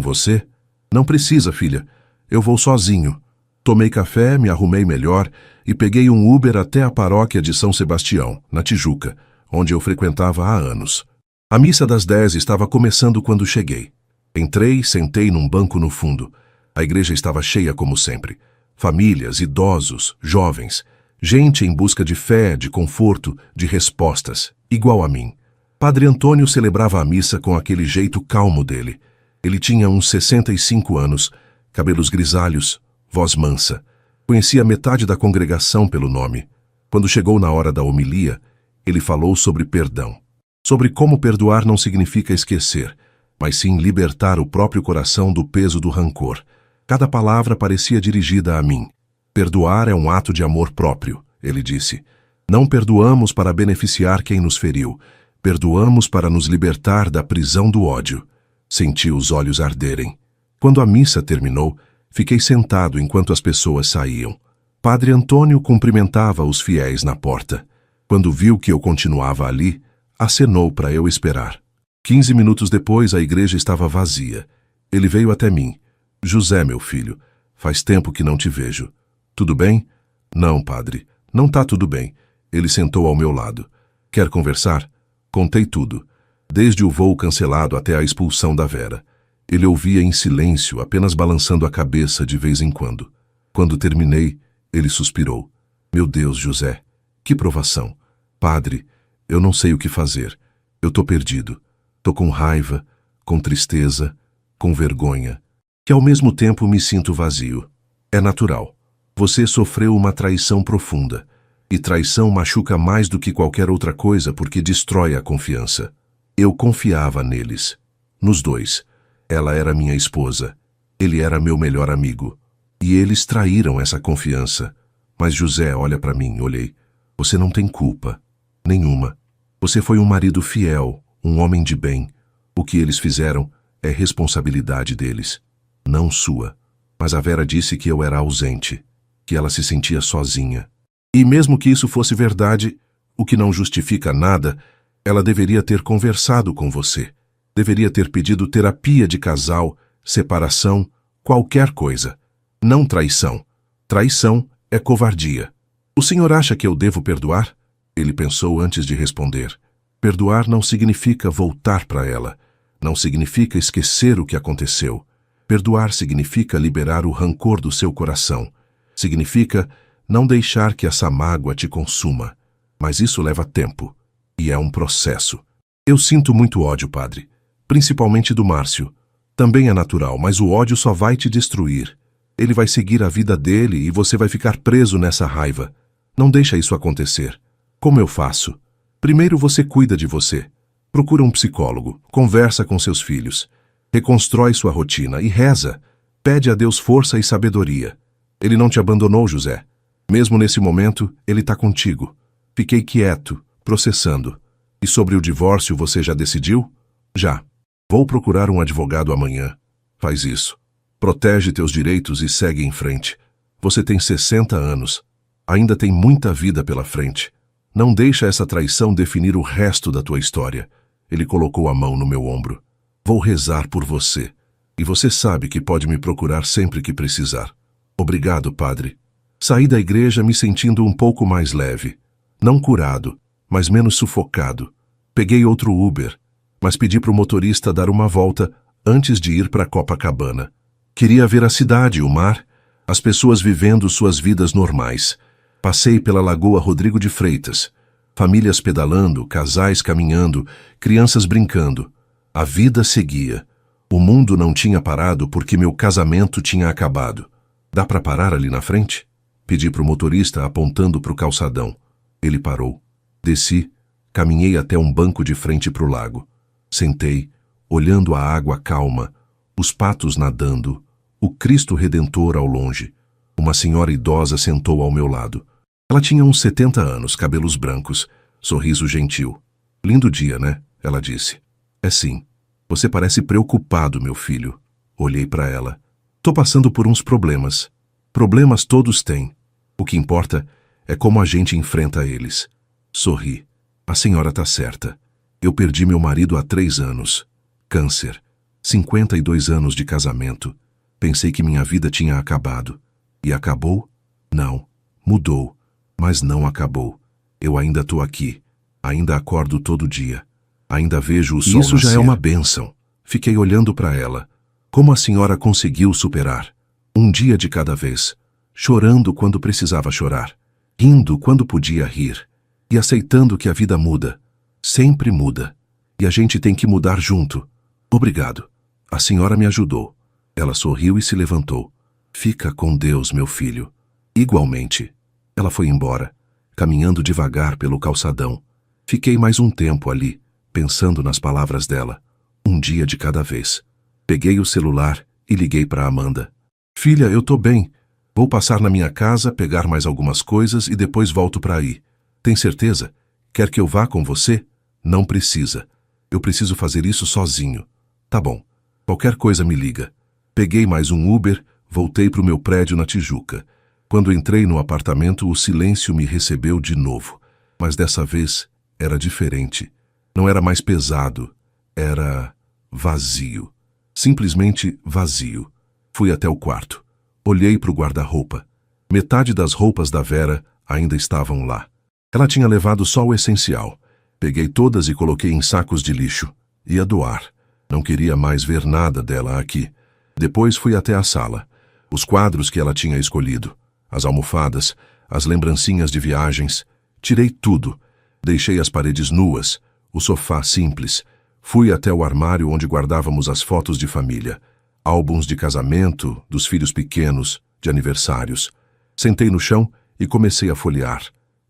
você? Não precisa, filha. Eu vou sozinho. Tomei café, me arrumei melhor e peguei um Uber até a paróquia de São Sebastião, na Tijuca, onde eu frequentava há anos. A missa das 10 estava começando quando cheguei. Entrei, sentei num banco no fundo. A igreja estava cheia como sempre. Famílias, idosos, jovens. Gente em busca de fé, de conforto, de respostas, igual a mim. Padre Antônio celebrava a missa com aquele jeito calmo dele. Ele tinha uns 65 anos, cabelos grisalhos, voz mansa. Conhecia metade da congregação pelo nome. Quando chegou na hora da homilia, ele falou sobre perdão. Sobre como perdoar não significa esquecer, mas sim libertar o próprio coração do peso do rancor. Cada palavra parecia dirigida a mim. Perdoar é um ato de amor próprio, ele disse. Não perdoamos para beneficiar quem nos feriu. Perdoamos para nos libertar da prisão do ódio. Senti os olhos arderem. Quando a missa terminou, fiquei sentado enquanto as pessoas saíam. Padre Antônio cumprimentava os fiéis na porta. Quando viu que eu continuava ali, acenou para eu esperar. 15 minutos depois, a igreja estava vazia. Ele veio até mim. José, meu filho, faz tempo que não te vejo. Tudo bem? Não, padre, não tá tudo bem. Ele sentou ao meu lado. Quer conversar? Contei tudo. Desde o voo cancelado até a expulsão da Vera. Ele ouvia em silêncio, apenas balançando a cabeça de vez em quando. Quando terminei, ele suspirou. Meu Deus, José, que provação. Padre, eu não sei o que fazer. Eu tô perdido. Tô com raiva, com tristeza, com vergonha, que ao mesmo tempo me sinto vazio. É natural. Você sofreu uma traição profunda. E traição machuca mais do que qualquer outra coisa porque destrói a confiança. Eu confiava neles. Nos dois. Ela era minha esposa. Ele era meu melhor amigo. E eles traíram essa confiança. Mas José, olha para mim, olhei. Você não tem culpa. Nenhuma. Você foi um marido fiel, um homem de bem. O que eles fizeram é responsabilidade deles, não sua. Mas a Vera disse que eu era ausente, que ela se sentia sozinha. E mesmo que isso fosse verdade, o que não justifica nada, ela deveria ter conversado com você. Deveria ter pedido terapia de casal, separação, qualquer coisa. Não traição. Traição é covardia. O senhor acha que eu devo perdoar? Ele pensou antes de responder. Perdoar não significa voltar para ela. Não significa esquecer o que aconteceu. Perdoar significa liberar o rancor do seu coração. Significa não deixar que essa mágoa te consuma. Mas isso leva tempo. E é um processo. Eu sinto muito ódio, padre. Principalmente do Márcio. Também é natural, mas o ódio só vai te destruir. Ele vai seguir a vida dele e você vai ficar preso nessa raiva. Não deixa isso acontecer. Como eu faço? Primeiro você cuida de você. Procura um psicólogo, conversa com seus filhos, reconstrói sua rotina e reza. Pede a Deus força e sabedoria. Ele não te abandonou, José. Mesmo nesse momento, ele está contigo. Fiquei quieto, processando. E sobre o divórcio você já decidiu? Já. Vou procurar um advogado amanhã. Faz isso. Protege teus direitos e segue em frente. Você tem 60 anos. Ainda tem muita vida pela frente. Não deixa essa traição definir o resto da tua história. Ele colocou a mão no meu ombro. Vou rezar por você. E você sabe que pode me procurar sempre que precisar. Obrigado, padre. Saí da igreja me sentindo um pouco mais leve. Não curado, mas menos sufocado. Peguei outro Uber, mas pedi para o motorista dar uma volta antes de ir para Copacabana. Queria ver a cidade, o mar, as pessoas vivendo suas vidas normais. Passei pela Lagoa Rodrigo de Freitas. Famílias pedalando, casais caminhando, crianças brincando. A vida seguia. O mundo não tinha parado porque meu casamento tinha acabado. Dá para parar ali na frente? Pedi para o motorista apontando para o calçadão. Ele parou. Desci, caminhei até um banco de frente para o lago. Sentei, olhando a água calma, os patos nadando, o Cristo Redentor ao longe. Uma senhora idosa sentou ao meu lado. Ela tinha uns 70 anos, cabelos brancos, sorriso gentil. Lindo dia, né? Ela disse. É sim. Você parece preocupado, meu filho. Olhei para ela. Tô passando por uns problemas. Problemas todos têm. O que importa é como a gente enfrenta eles. Sorri. A senhora tá certa. Eu perdi meu marido há 3 anos. Câncer. 52 anos de casamento. Pensei que minha vida tinha acabado. E acabou? Não. Mudou. Mas não acabou. Eu ainda tô aqui. Ainda acordo todo dia. Ainda vejo o sol nascer. Isso já é uma bênção. Fiquei olhando para ela. Como a senhora conseguiu superar? Um dia de cada vez. Chorando quando precisava chorar. Rindo quando podia rir. E aceitando que a vida muda. Sempre muda. E a gente tem que mudar junto. Obrigado. A senhora me ajudou. Ela sorriu e se levantou. Fica com Deus, meu filho. Igualmente. Ela foi embora, caminhando devagar pelo calçadão. Fiquei mais um tempo ali, pensando nas palavras dela. Um dia de cada vez. Peguei o celular e liguei para Amanda. Filha, eu tô bem. Vou passar na minha casa, pegar mais algumas coisas e depois volto para aí. Tem certeza? Quer que eu vá com você? Não precisa. Eu preciso fazer isso sozinho. Tá bom. Qualquer coisa me liga. Peguei mais um Uber, voltei para o meu prédio na Tijuca. Quando entrei no apartamento, o silêncio me recebeu de novo. Mas dessa vez era diferente. Não era mais pesado. Era vazio. Simplesmente vazio. Fui até o quarto. Olhei para o guarda-roupa. Metade das roupas da Vera ainda estavam lá. Ela tinha levado só o essencial. Peguei todas e coloquei em sacos de lixo. Ia doar. Não queria mais ver nada dela aqui. Depois fui até a sala. Os quadros que ela tinha escolhido. As almofadas, as lembrancinhas de viagens. Tirei tudo. Deixei as paredes nuas, o sofá simples. Fui até o armário onde guardávamos as fotos de família, álbuns de casamento, dos filhos pequenos, de aniversários. Sentei no chão e comecei a folhear.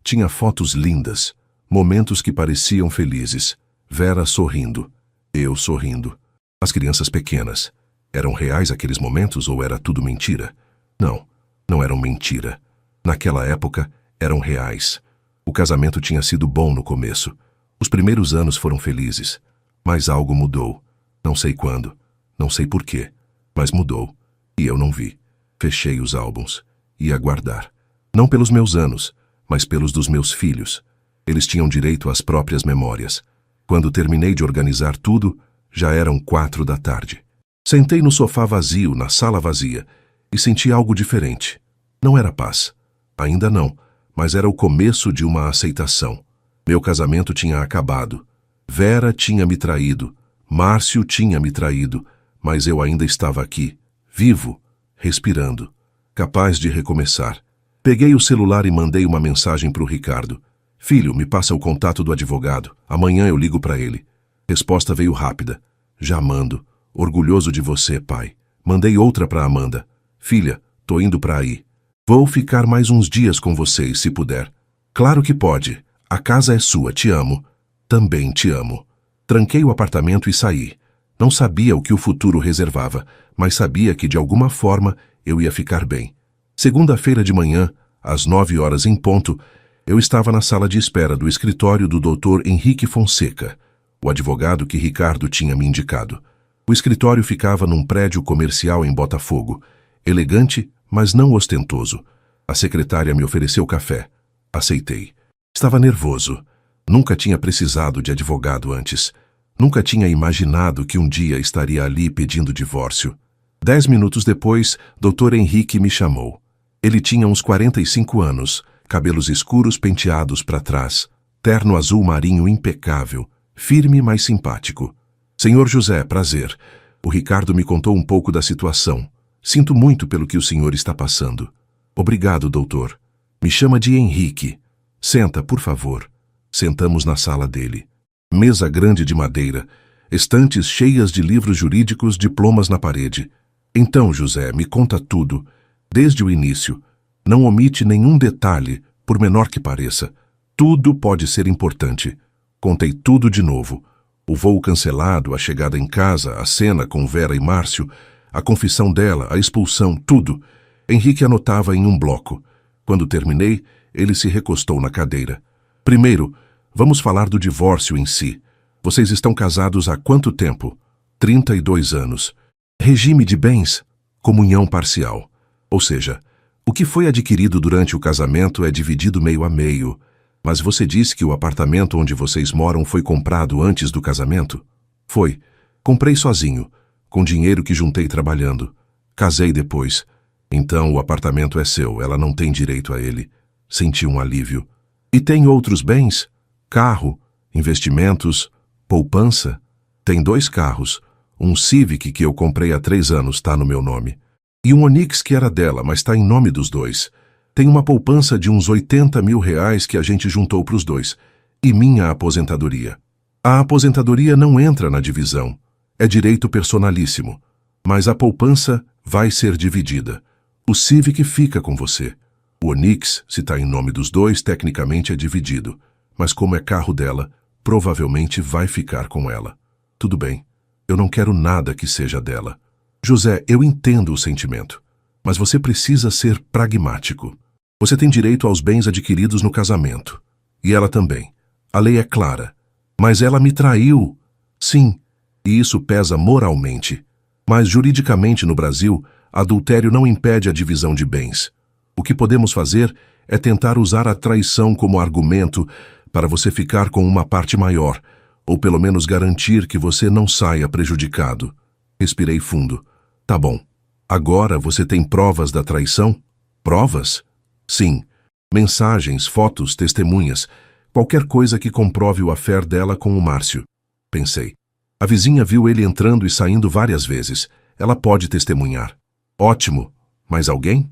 Tinha fotos lindas, momentos que pareciam felizes. Vera sorrindo, eu sorrindo. As crianças pequenas. Eram reais aqueles momentos ou era tudo mentira? Não, não eram mentira. Naquela época, eram reais. O casamento tinha sido bom no começo. Os primeiros anos foram felizes. Mas algo mudou. Não sei quando, não sei porquê, mas mudou. E eu não vi. Fechei os álbuns. Ia guardar. Não pelos meus anos, mas pelos dos meus filhos. Eles tinham direito às próprias memórias. Quando terminei de organizar tudo, já eram 4 da tarde. Sentei no sofá vazio, na sala vazia, e senti algo diferente. Não era paz. Ainda não, mas era o começo de uma aceitação. Meu casamento tinha acabado. Vera tinha me traído. Márcio tinha me traído. Mas eu ainda estava aqui, vivo, respirando, capaz de recomeçar. Peguei o celular e mandei uma mensagem para o Ricardo. Filho, me passa o contato do advogado. Amanhã eu ligo para ele. Resposta veio rápida. Já mando. Orgulhoso de você, pai. Mandei outra para Amanda. Filha, tô indo para aí. Vou ficar mais uns dias com vocês, se puder. Claro que pode. A casa é sua, te amo. Também te amo. Tranquei o apartamento e saí. Não sabia o que o futuro reservava, mas sabia que de alguma forma eu ia ficar bem. Segunda-feira de manhã, às 9 horas em ponto, eu estava na sala de espera do escritório do Dr. Henrique Fonseca, o advogado que Ricardo tinha me indicado. O escritório ficava num prédio comercial em Botafogo, elegante, mas não ostentoso. A secretária me ofereceu café. Aceitei. Estava nervoso. Nunca tinha precisado de advogado antes. Nunca tinha imaginado que um dia estaria ali pedindo divórcio. 10 minutos depois, Dr. Henrique me chamou. Ele tinha uns 45 anos, cabelos escuros penteados para trás, terno azul marinho impecável, firme, mas simpático. Senhor José, prazer. O Ricardo me contou um pouco da situação. Sinto muito pelo que o senhor está passando. Obrigado, doutor. Me chama de Henrique. Senta, por favor. Sentamos na sala dele. Mesa grande de madeira, estantes cheias de livros jurídicos, diplomas na parede. Então, José, me conta tudo, desde o início. Não omite nenhum detalhe, por menor que pareça. Tudo pode ser importante. Contei tudo de novo. O voo cancelado, a chegada em casa, a cena com Vera e Márcio, a confissão dela, a expulsão, tudo. Henrique anotava em um bloco. Quando terminei, ele se recostou na cadeira. Primeiro, vamos falar do divórcio em si. Vocês estão casados há quanto tempo? 32 anos. Regime de bens? Comunhão parcial. Ou seja, o que foi adquirido durante o casamento é dividido meio a meio. Mas você disse que o apartamento onde vocês moram foi comprado antes do casamento? Foi. Comprei sozinho, com dinheiro que juntei trabalhando. Casei depois. Então o apartamento é seu, ela não tem direito a ele. Senti um alívio. E tem outros bens? Carro, investimentos, poupança? Tem 2 carros. Um Civic que eu comprei há 3 anos está no meu nome. E um Onix que era dela, mas está em nome dos 2. Tem uma poupança de uns 80 mil reais que a gente juntou para os 2. E minha aposentadoria. A aposentadoria não entra na divisão. É direito personalíssimo. Mas a poupança vai ser dividida. O Civic fica com você. O Onix, se está em nome dos 2, tecnicamente é dividido. Mas como é carro dela, provavelmente vai ficar com ela. Tudo bem. Eu não quero nada que seja dela. José, eu entendo o sentimento. Mas você precisa ser pragmático. Você tem direito aos bens adquiridos no casamento. E ela também. A lei é clara. Mas ela me traiu. Sim, e isso pesa moralmente. Mas juridicamente no Brasil, adultério não impede a divisão de bens. O que podemos fazer é tentar usar a traição como argumento para você ficar com uma parte maior, ou pelo menos garantir que você não saia prejudicado. Respirei fundo. Tá bom. Agora você tem provas da traição? Provas? Sim. Mensagens, fotos, testemunhas. Qualquer coisa que comprove o affair dela com o Márcio. Pensei. A vizinha viu ele entrando e saindo várias vezes. Ela pode testemunhar. Ótimo. Mais alguém?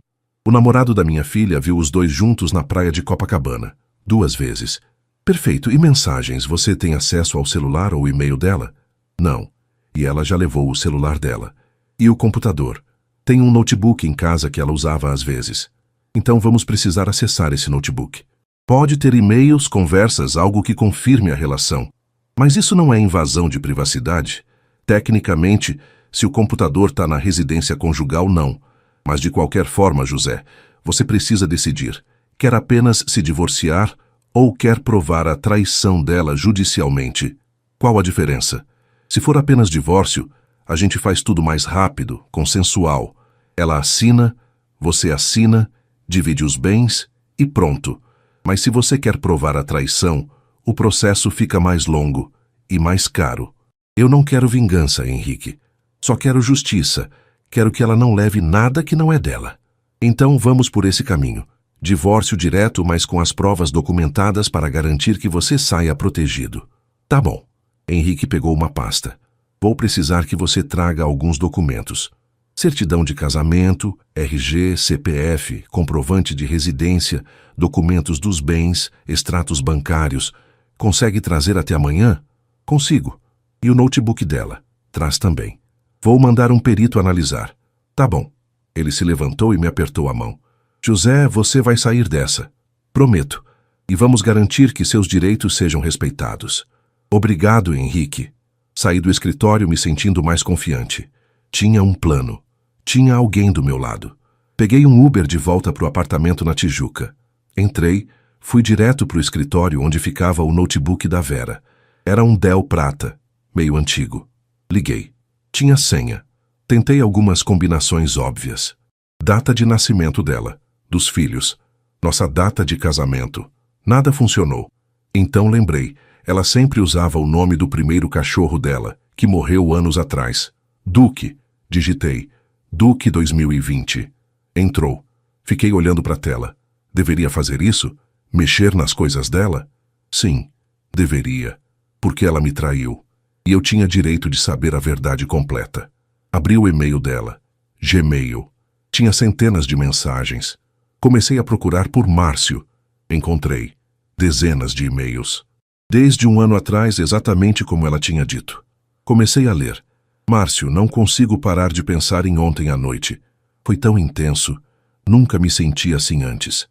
O namorado da minha filha viu os dois juntos na praia de Copacabana, 2 vezes. Perfeito. E mensagens? Você tem acesso ao celular ou e-mail dela? Não. E ela já levou o celular dela. E o computador? Tem um notebook em casa que ela usava às vezes. Então vamos precisar acessar esse notebook. Pode ter e-mails, conversas, algo que confirme a relação. Mas isso não é invasão de privacidade? Tecnicamente, se o computador está na residência conjugal, não. Mas de qualquer forma, José, você precisa decidir. Quer apenas se divorciar ou quer provar a traição dela judicialmente? Qual a diferença? Se for apenas divórcio, a gente faz tudo mais rápido, consensual. Ela assina, você assina, divide os bens e pronto. Mas se você quer provar a traição, o processo fica mais longo e mais caro. Eu não quero vingança, Henrique. Só quero justiça. Quero que ela não leve nada que não é dela. Então vamos por esse caminho. Divórcio direto, mas com as provas documentadas para garantir que você saia protegido. Tá bom. Henrique pegou uma pasta. Vou precisar que você traga alguns documentos. Certidão de casamento, RG, CPF, comprovante de residência, documentos dos bens, extratos bancários. Consegue trazer até amanhã? Consigo. E o notebook dela? Traz também. Vou mandar um perito analisar. Tá bom. Ele se levantou e me apertou a mão. José, você vai sair dessa. Prometo. E vamos garantir que seus direitos sejam respeitados. Obrigado, Henrique. Saí do escritório me sentindo mais confiante. Tinha um plano. Tinha alguém do meu lado. Peguei um Uber de volta para o apartamento na Tijuca. Entrei, fui direto para o escritório onde ficava o notebook da Vera. Era um Dell prata, meio antigo. Liguei. Tinha senha. Tentei algumas combinações óbvias. Data de nascimento dela, dos filhos. Nossa data de casamento. Nada funcionou. Então lembrei, ela sempre usava o nome do primeiro cachorro dela, que morreu anos atrás. Duque. Digitei. Duque 2020. Entrou. Fiquei olhando para a tela. Deveria fazer isso? Mexer nas coisas dela? Sim, deveria. Porque ela me traiu. E eu tinha direito de saber a verdade completa. Abri o e-mail dela. Gmail. Tinha centenas de mensagens. Comecei a procurar por Márcio. Encontrei. Dezenas de e-mails. Desde um ano atrás, exatamente como ela tinha dito. Comecei a ler. Márcio, não consigo parar de pensar em ontem à noite. Foi tão intenso. Nunca me senti assim antes.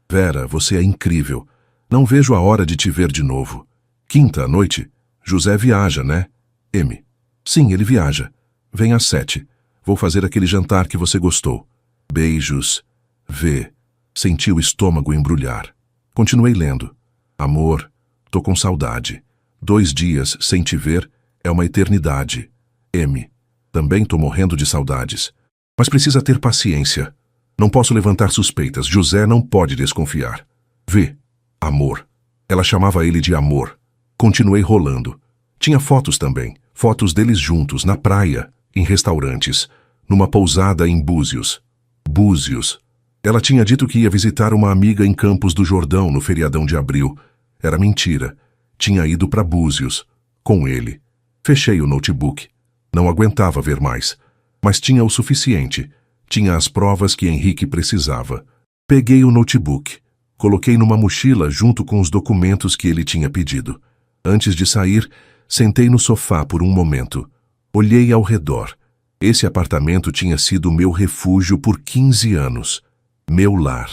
Vera, você é incrível. Não vejo a hora de te ver de novo. Quinta à noite? José viaja, né? M. Sim, ele viaja. Vem às 7. Vou fazer aquele jantar que você gostou. Beijos. V. Senti o estômago embrulhar. Continuei lendo. Amor, tô com saudade. 2 dias sem te ver é uma eternidade. M. Também tô morrendo de saudades. Mas precisa ter paciência. Não posso levantar suspeitas. José não pode desconfiar. V. Amor. Ela chamava ele de amor. Continuei rolando. Tinha fotos também. Fotos deles juntos, na praia, em restaurantes, numa pousada em Búzios. Búzios. Ela tinha dito que ia visitar uma amiga em Campos do Jordão no feriadão de abril. Era mentira. Tinha ido para Búzios. Com ele. Fechei o notebook. Não aguentava ver mais. Mas tinha o suficiente. Tinha as provas que Henrique precisava. Peguei o notebook. Coloquei numa mochila junto com os documentos que ele tinha pedido. Antes de sair, sentei no sofá por um momento. Olhei ao redor. Esse apartamento tinha sido meu refúgio por 15 anos. Meu lar.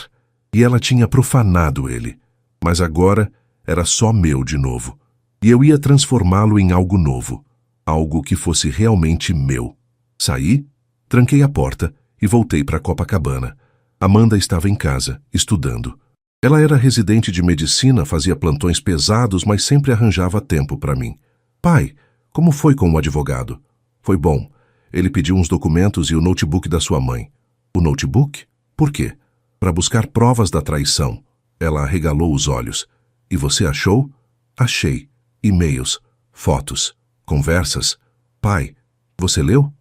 E ela tinha profanado ele. Mas agora era só meu de novo. E eu ia transformá-lo em algo novo. Algo que fosse realmente meu. Saí, tranquei a porta e voltei para Copacabana. Amanda estava em casa, estudando. Ela era residente de medicina, fazia plantões pesados, mas sempre arranjava tempo para mim. Pai, como foi com o advogado? Foi bom. Ele pediu uns documentos e o notebook da sua mãe. O notebook? Por quê? Para buscar provas da traição. Ela arregalou os olhos. E você achou? Achei. E-mails, fotos, conversas. Pai, você leu?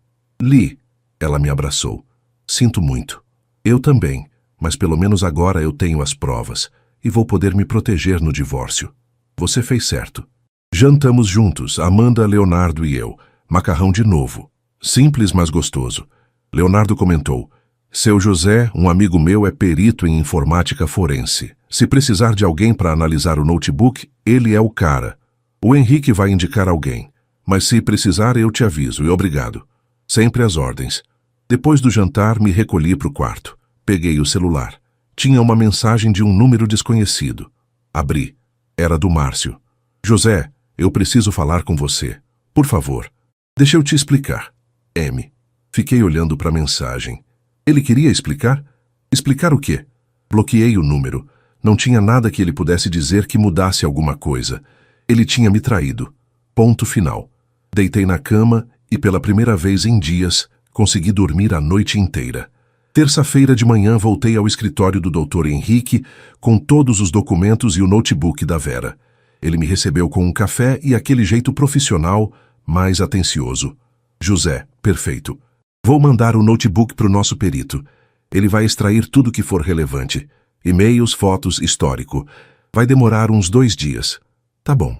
Li. Ela me abraçou. Sinto muito. Eu também. Mas pelo menos agora eu tenho as provas e vou poder me proteger no divórcio. Você fez certo. Jantamos juntos, Amanda, Leonardo e eu. Macarrão de novo. Simples, mas gostoso. Leonardo comentou, Seu José, um amigo meu, é perito em informática forense. Se precisar de alguém para analisar o notebook, ele é o cara. O Henrique vai indicar alguém. Mas se precisar, eu te aviso, e obrigado. Sempre às ordens. Depois do jantar, me recolhi para o quarto. Peguei o celular. Tinha uma mensagem de um número desconhecido. Abri. Era do Márcio. José, eu preciso falar com você. Por favor. Deixa eu te explicar. M. Fiquei olhando para a mensagem. Ele queria explicar? Explicar o quê? Bloqueei o número. Não tinha nada que ele pudesse dizer que mudasse alguma coisa. Ele tinha me traído. Ponto final. Deitei na cama e, pela primeira vez em dias, consegui dormir a noite inteira. Terça-feira de manhã voltei ao escritório do Dr. Henrique com todos os documentos e o notebook da Vera. Ele me recebeu com um café e aquele jeito profissional, mais atencioso. José, perfeito. Vou mandar o notebook para o nosso perito. Ele vai extrair tudo que for relevante. E-mails, fotos, histórico. Vai demorar uns 2 dias. Tá bom.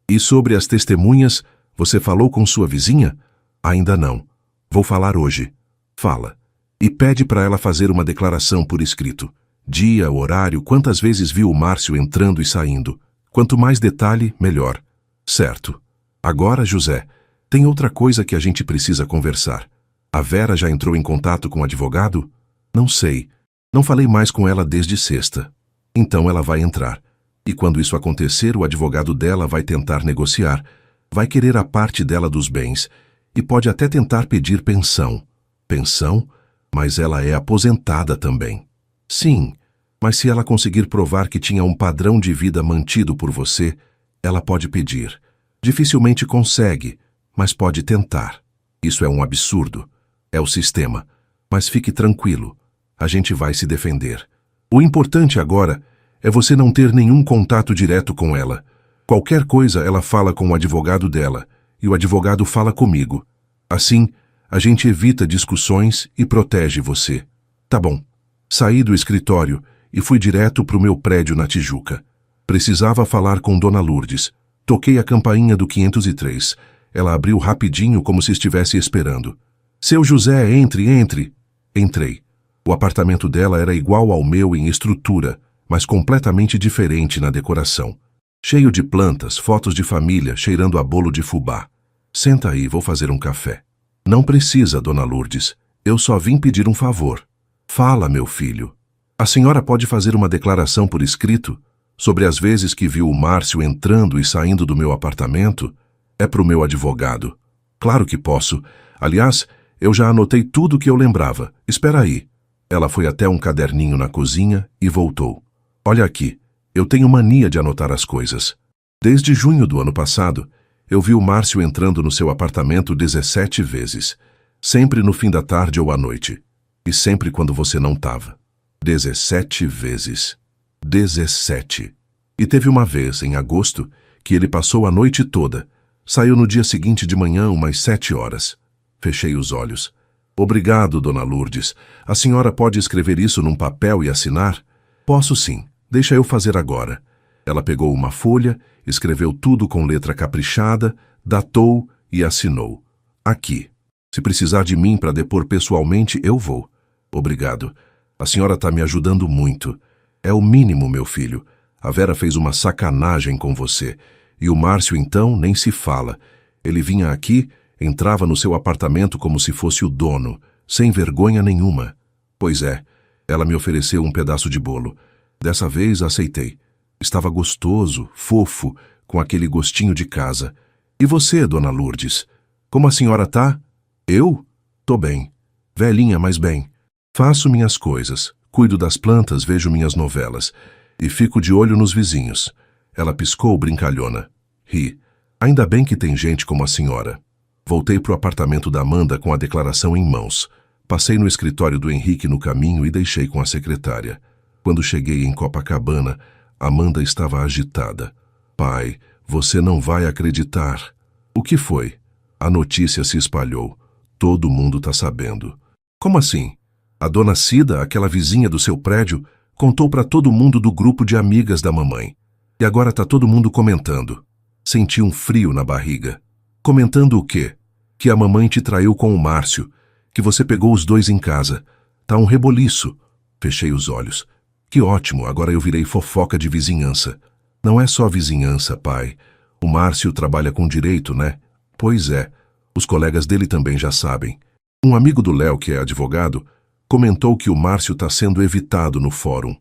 E sobre as testemunhas, você falou com sua vizinha? Ainda não. Vou falar hoje. Fala. E pede para ela fazer uma declaração por escrito. Dia, horário, quantas vezes viu o Márcio entrando e saindo. Quanto mais detalhe, melhor. Certo. Agora, José, tem outra coisa que a gente precisa conversar. A Vera já entrou em contato com o advogado? Não sei. Não falei mais com ela desde sexta. Então ela vai entrar. E quando isso acontecer, o advogado dela vai tentar negociar. Vai querer a parte dela dos bens. E pode até tentar pedir pensão. Pensão? Mas ela é aposentada também. Sim, mas se ela conseguir provar que tinha um padrão de vida mantido por você, ela pode pedir. Dificilmente consegue, mas pode tentar. Isso é um absurdo. É o sistema. Mas fique tranquilo. A gente vai se defender. O importante agora é você não ter nenhum contato direto com ela. Qualquer coisa ela fala com o advogado dela, e o advogado fala comigo. Assim, a gente evita discussões e protege você. Tá bom. Saí do escritório e fui direto para o meu prédio na Tijuca. Precisava falar com Dona Lourdes. Toquei a campainha do 503. Ela abriu rapidinho como se estivesse esperando. Seu José, entre, entre. Entrei. O apartamento dela era igual ao meu em estrutura, mas completamente diferente na decoração. Cheio de plantas, fotos de família, cheirando a bolo de fubá. Senta aí, vou fazer um café. Não precisa, Dona Lourdes. Eu só vim pedir um favor. Fala, meu filho. A senhora pode fazer uma declaração por escrito sobre as vezes que viu o Márcio entrando e saindo do meu apartamento? É pro meu advogado. Claro que posso. Aliás, eu já anotei tudo que eu lembrava. Espera aí. Ela foi até um caderninho na cozinha e voltou. Olha aqui, eu tenho mania de anotar as coisas. Desde junho do ano passado, eu vi o Márcio entrando no seu apartamento 17 vezes. Sempre no fim da tarde ou à noite. E sempre quando você não estava. 17 vezes. 17. E teve uma vez, em agosto, que ele passou a noite toda. Saiu no dia seguinte de manhã, umas 7 horas. Fechei os olhos. Obrigado, Dona Lourdes. A senhora pode escrever isso num papel e assinar? Posso sim. Deixa eu fazer agora. Ela pegou uma folha, escreveu tudo com letra caprichada, datou e assinou. Aqui. Se precisar de mim para depor pessoalmente, eu vou. Obrigado. A senhora está me ajudando muito. É o mínimo, meu filho. A Vera fez uma sacanagem com você. E o Márcio, então, nem se fala. Ele vinha aqui, entrava no seu apartamento como se fosse o dono, sem vergonha nenhuma. Pois é, ela me ofereceu um pedaço de bolo. Dessa vez aceitei. Estava gostoso, fofo, com aquele gostinho de casa. E você, Dona Lourdes? Como a senhora tá? Eu? Tô bem. Velhinha, mas bem. Faço minhas coisas, cuido das plantas, vejo minhas novelas. E fico de olho nos vizinhos. Ela piscou brincalhona. Ri. Ainda bem que tem gente como a senhora. Voltei pro apartamento da Amanda com a declaração em mãos. Passei no escritório do Henrique no caminho e deixei com a secretária. Quando cheguei em Copacabana, Amanda estava agitada. Pai, você não vai acreditar. O que foi? A notícia se espalhou. Todo mundo tá sabendo. Como assim? A dona Cida, aquela vizinha do seu prédio, contou para todo mundo do grupo de amigas da mamãe. E agora tá todo mundo comentando. Senti um frio na barriga. Comentando o quê? Que a mamãe te traiu com o Márcio, que você pegou os dois em casa. Tá um reboliço. Fechei os olhos. Que ótimo, agora eu virei fofoca de vizinhança. Não é só vizinhança, pai. O Márcio trabalha com direito, né? Pois é. Os colegas dele também já sabem. Um amigo do Léo, que é advogado, comentou que o Márcio está sendo evitado no fórum.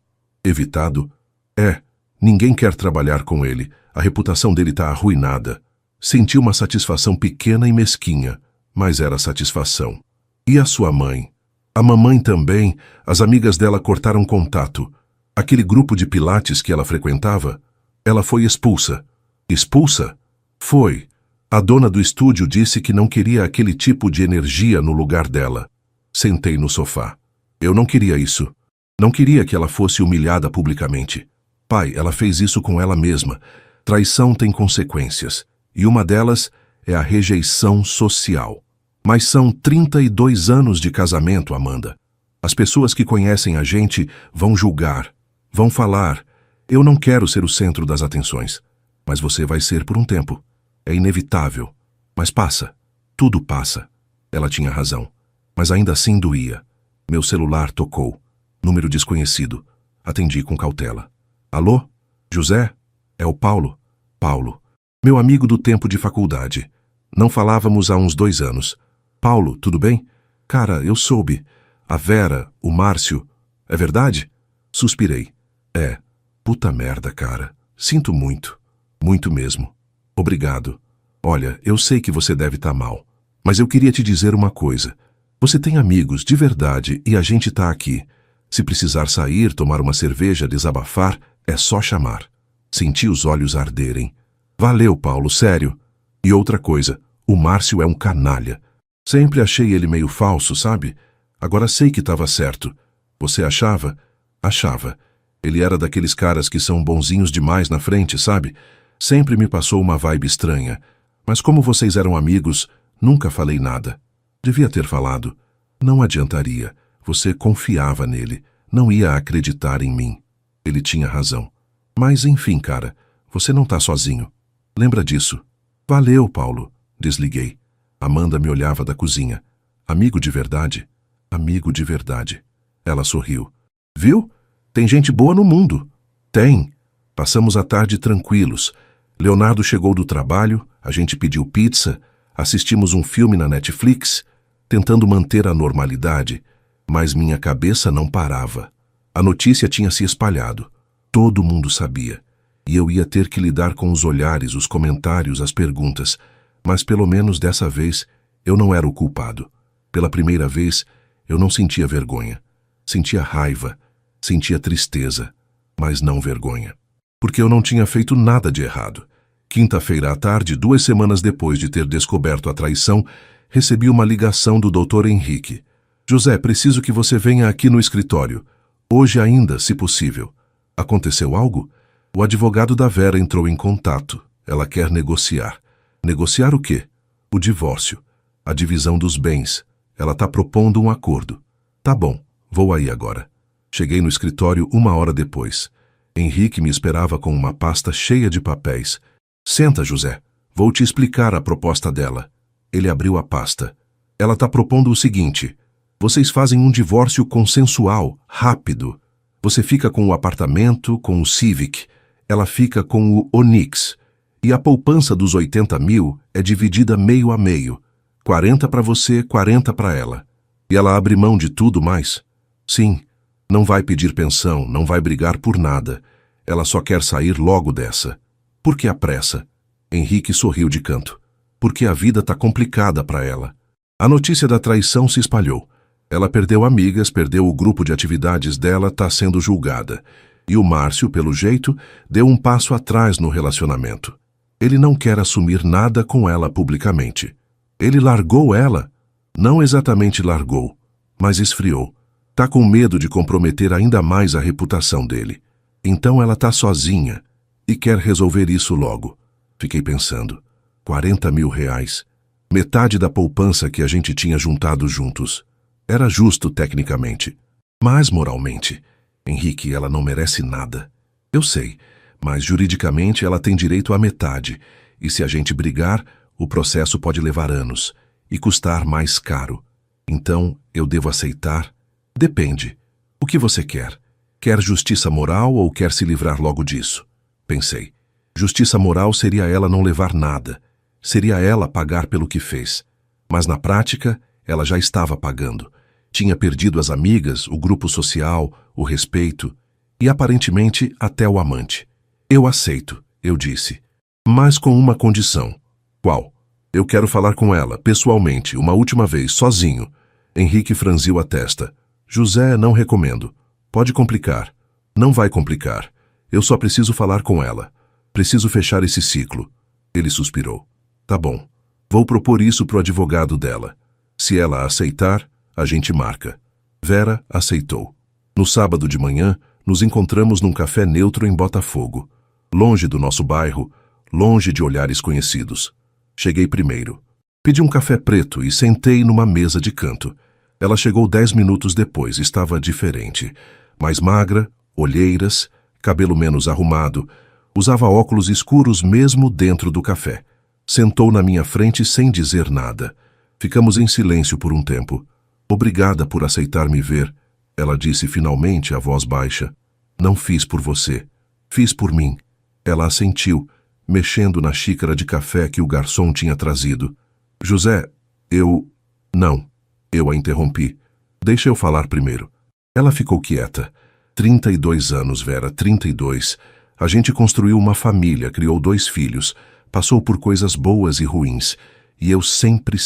Evitado? É. Ninguém quer trabalhar com ele. A reputação dele está arruinada. Senti uma satisfação pequena e mesquinha, mas era satisfação. E a sua mãe? A mamãe também. As amigas dela cortaram contato. Aquele grupo de pilates que ela frequentava, ela foi expulsa. Expulsa? Foi. A dona do estúdio disse que não queria aquele tipo de energia no lugar dela. Sentei no sofá. Eu não queria isso. Não queria que ela fosse humilhada publicamente. Pai, ela fez isso com ela mesma. Traição tem consequências. E uma delas é a rejeição social. Mas são 32 anos de casamento, Amanda. As pessoas que conhecem a gente vão julgar, vão falar. Eu não quero ser o centro das atenções. Mas você vai ser por um tempo. É inevitável. Mas passa. Tudo passa. Ela tinha razão. Mas ainda assim doía. Meu celular tocou. Número desconhecido. Atendi com cautela. Alô? José? É o Paulo? Paulo. Meu amigo do tempo de faculdade. Não falávamos há uns 2 anos. Paulo, tudo bem? Cara, eu soube. A Vera, o Márcio. É verdade? Suspirei. É. Puta merda, cara. Sinto muito. Muito mesmo. Obrigado. Olha, eu sei que você deve estar mal. Mas eu queria te dizer uma coisa. Você tem amigos, de verdade, e a gente tá aqui. Se precisar sair, tomar uma cerveja, desabafar, é só chamar. Senti os olhos arderem. Valeu, Paulo, sério. E outra coisa, o Márcio é um canalha. Sempre achei ele meio falso, sabe? Agora sei que estava certo. Você achava? Achava. Ele era daqueles caras que são bonzinhos demais na frente, sabe? Sempre me passou uma vibe estranha. Mas como vocês eram amigos, nunca falei nada. Devia ter falado. Não adiantaria. Você confiava nele. Não ia acreditar em mim. Ele tinha razão. Mas enfim, cara, você não tá sozinho. Lembra disso. Valeu, Paulo. Desliguei. Amanda me olhava da cozinha. Amigo de verdade? Amigo de verdade. Ela sorriu. Viu? Tem gente boa no mundo. Tem. Passamos a tarde tranquilos. Leonardo chegou do trabalho, a gente pediu pizza, assistimos um filme na Netflix, tentando manter a normalidade, mas minha cabeça não parava. A notícia tinha se espalhado. Todo mundo sabia. E eu ia ter que lidar com os olhares, os comentários, as perguntas. Mas pelo menos dessa vez eu não era o culpado. Pela primeira vez eu não sentia vergonha. Sentia raiva, sentia tristeza, mas não vergonha. Porque eu não tinha feito nada de errado. Quinta-feira à tarde, 2 semanas depois de ter descoberto a traição, recebi uma ligação do Dr. Henrique. José, preciso que você venha aqui no escritório. Hoje ainda, se possível. Aconteceu algo? O advogado da Vera entrou em contato. Ela quer negociar. Negociar o quê? O divórcio. A divisão dos bens. Ela está propondo um acordo. Tá bom, vou aí agora. Cheguei no escritório 1 hora depois. Henrique me esperava com uma pasta cheia de papéis. Senta, José. Vou te explicar a proposta dela. Ele abriu a pasta. Ela está propondo o seguinte. Vocês fazem um divórcio consensual, rápido. Você fica com o apartamento, com o Civic. Ela fica com o Onix. E a poupança dos 80 mil é dividida meio a meio. 40 para você, 40 para ela. E ela abre mão de tudo mais? Sim. Não vai pedir pensão, não vai brigar por nada. Ela só quer sair logo dessa. Por que a pressa? Henrique sorriu de canto. Porque a vida está complicada para ela. A notícia da traição se espalhou. Ela perdeu amigas, perdeu o grupo de atividades dela, está sendo julgada. E o Márcio, pelo jeito, deu um passo atrás no relacionamento. Ele não quer assumir nada com ela publicamente. Ele largou ela? Não exatamente largou, mas esfriou. Tá com medo de comprometer ainda mais a reputação dele. Então ela tá sozinha e quer resolver isso logo. Fiquei pensando. 40 mil reais. Metade da poupança que a gente tinha juntado juntos. Era justo tecnicamente. Mas moralmente, Henrique, ela não merece nada. Eu sei, mas juridicamente ela tem direito à metade. E se a gente brigar, o processo pode levar anos e custar mais caro. Então eu devo aceitar? Depende. O que você quer? Quer justiça moral ou quer se livrar logo disso? Pensei. Justiça moral seria ela não levar nada. Seria ela pagar pelo que fez. Mas na prática, ela já estava pagando. Tinha perdido as amigas, o grupo social, o respeito e aparentemente até o amante. Eu aceito, eu disse. Mas com uma condição. Qual? Eu quero falar com ela, pessoalmente, uma última vez, sozinho. Henrique franziu a testa. José, não recomendo. Pode complicar. Não vai complicar. Eu só preciso falar com ela. Preciso fechar esse ciclo. Ele suspirou. Tá bom. Vou propor isso pro advogado dela. Se ela aceitar, a gente marca. Vera aceitou. No sábado de manhã, nos encontramos num café neutro em Botafogo. Longe do nosso bairro, longe de olhares conhecidos. Cheguei primeiro. Pedi um café preto e sentei numa mesa de canto. Ela chegou 10 minutos depois, estava diferente. Mais magra, olheiras, cabelo menos arrumado. Usava óculos escuros mesmo dentro do café. Sentou na minha frente sem dizer nada. Ficamos em silêncio por um tempo. Obrigada por aceitar me ver, ela disse finalmente, a voz baixa. Não fiz por você. Fiz por mim. Ela assentiu, mexendo na xícara de café que o garçom tinha trazido. José, Não. Eu a interrompi. Deixa eu falar primeiro. Ela ficou quieta. 32 anos, Vera, 32. A gente construiu uma família, criou 2 filhos, passou por coisas boas e ruins. E eu sempre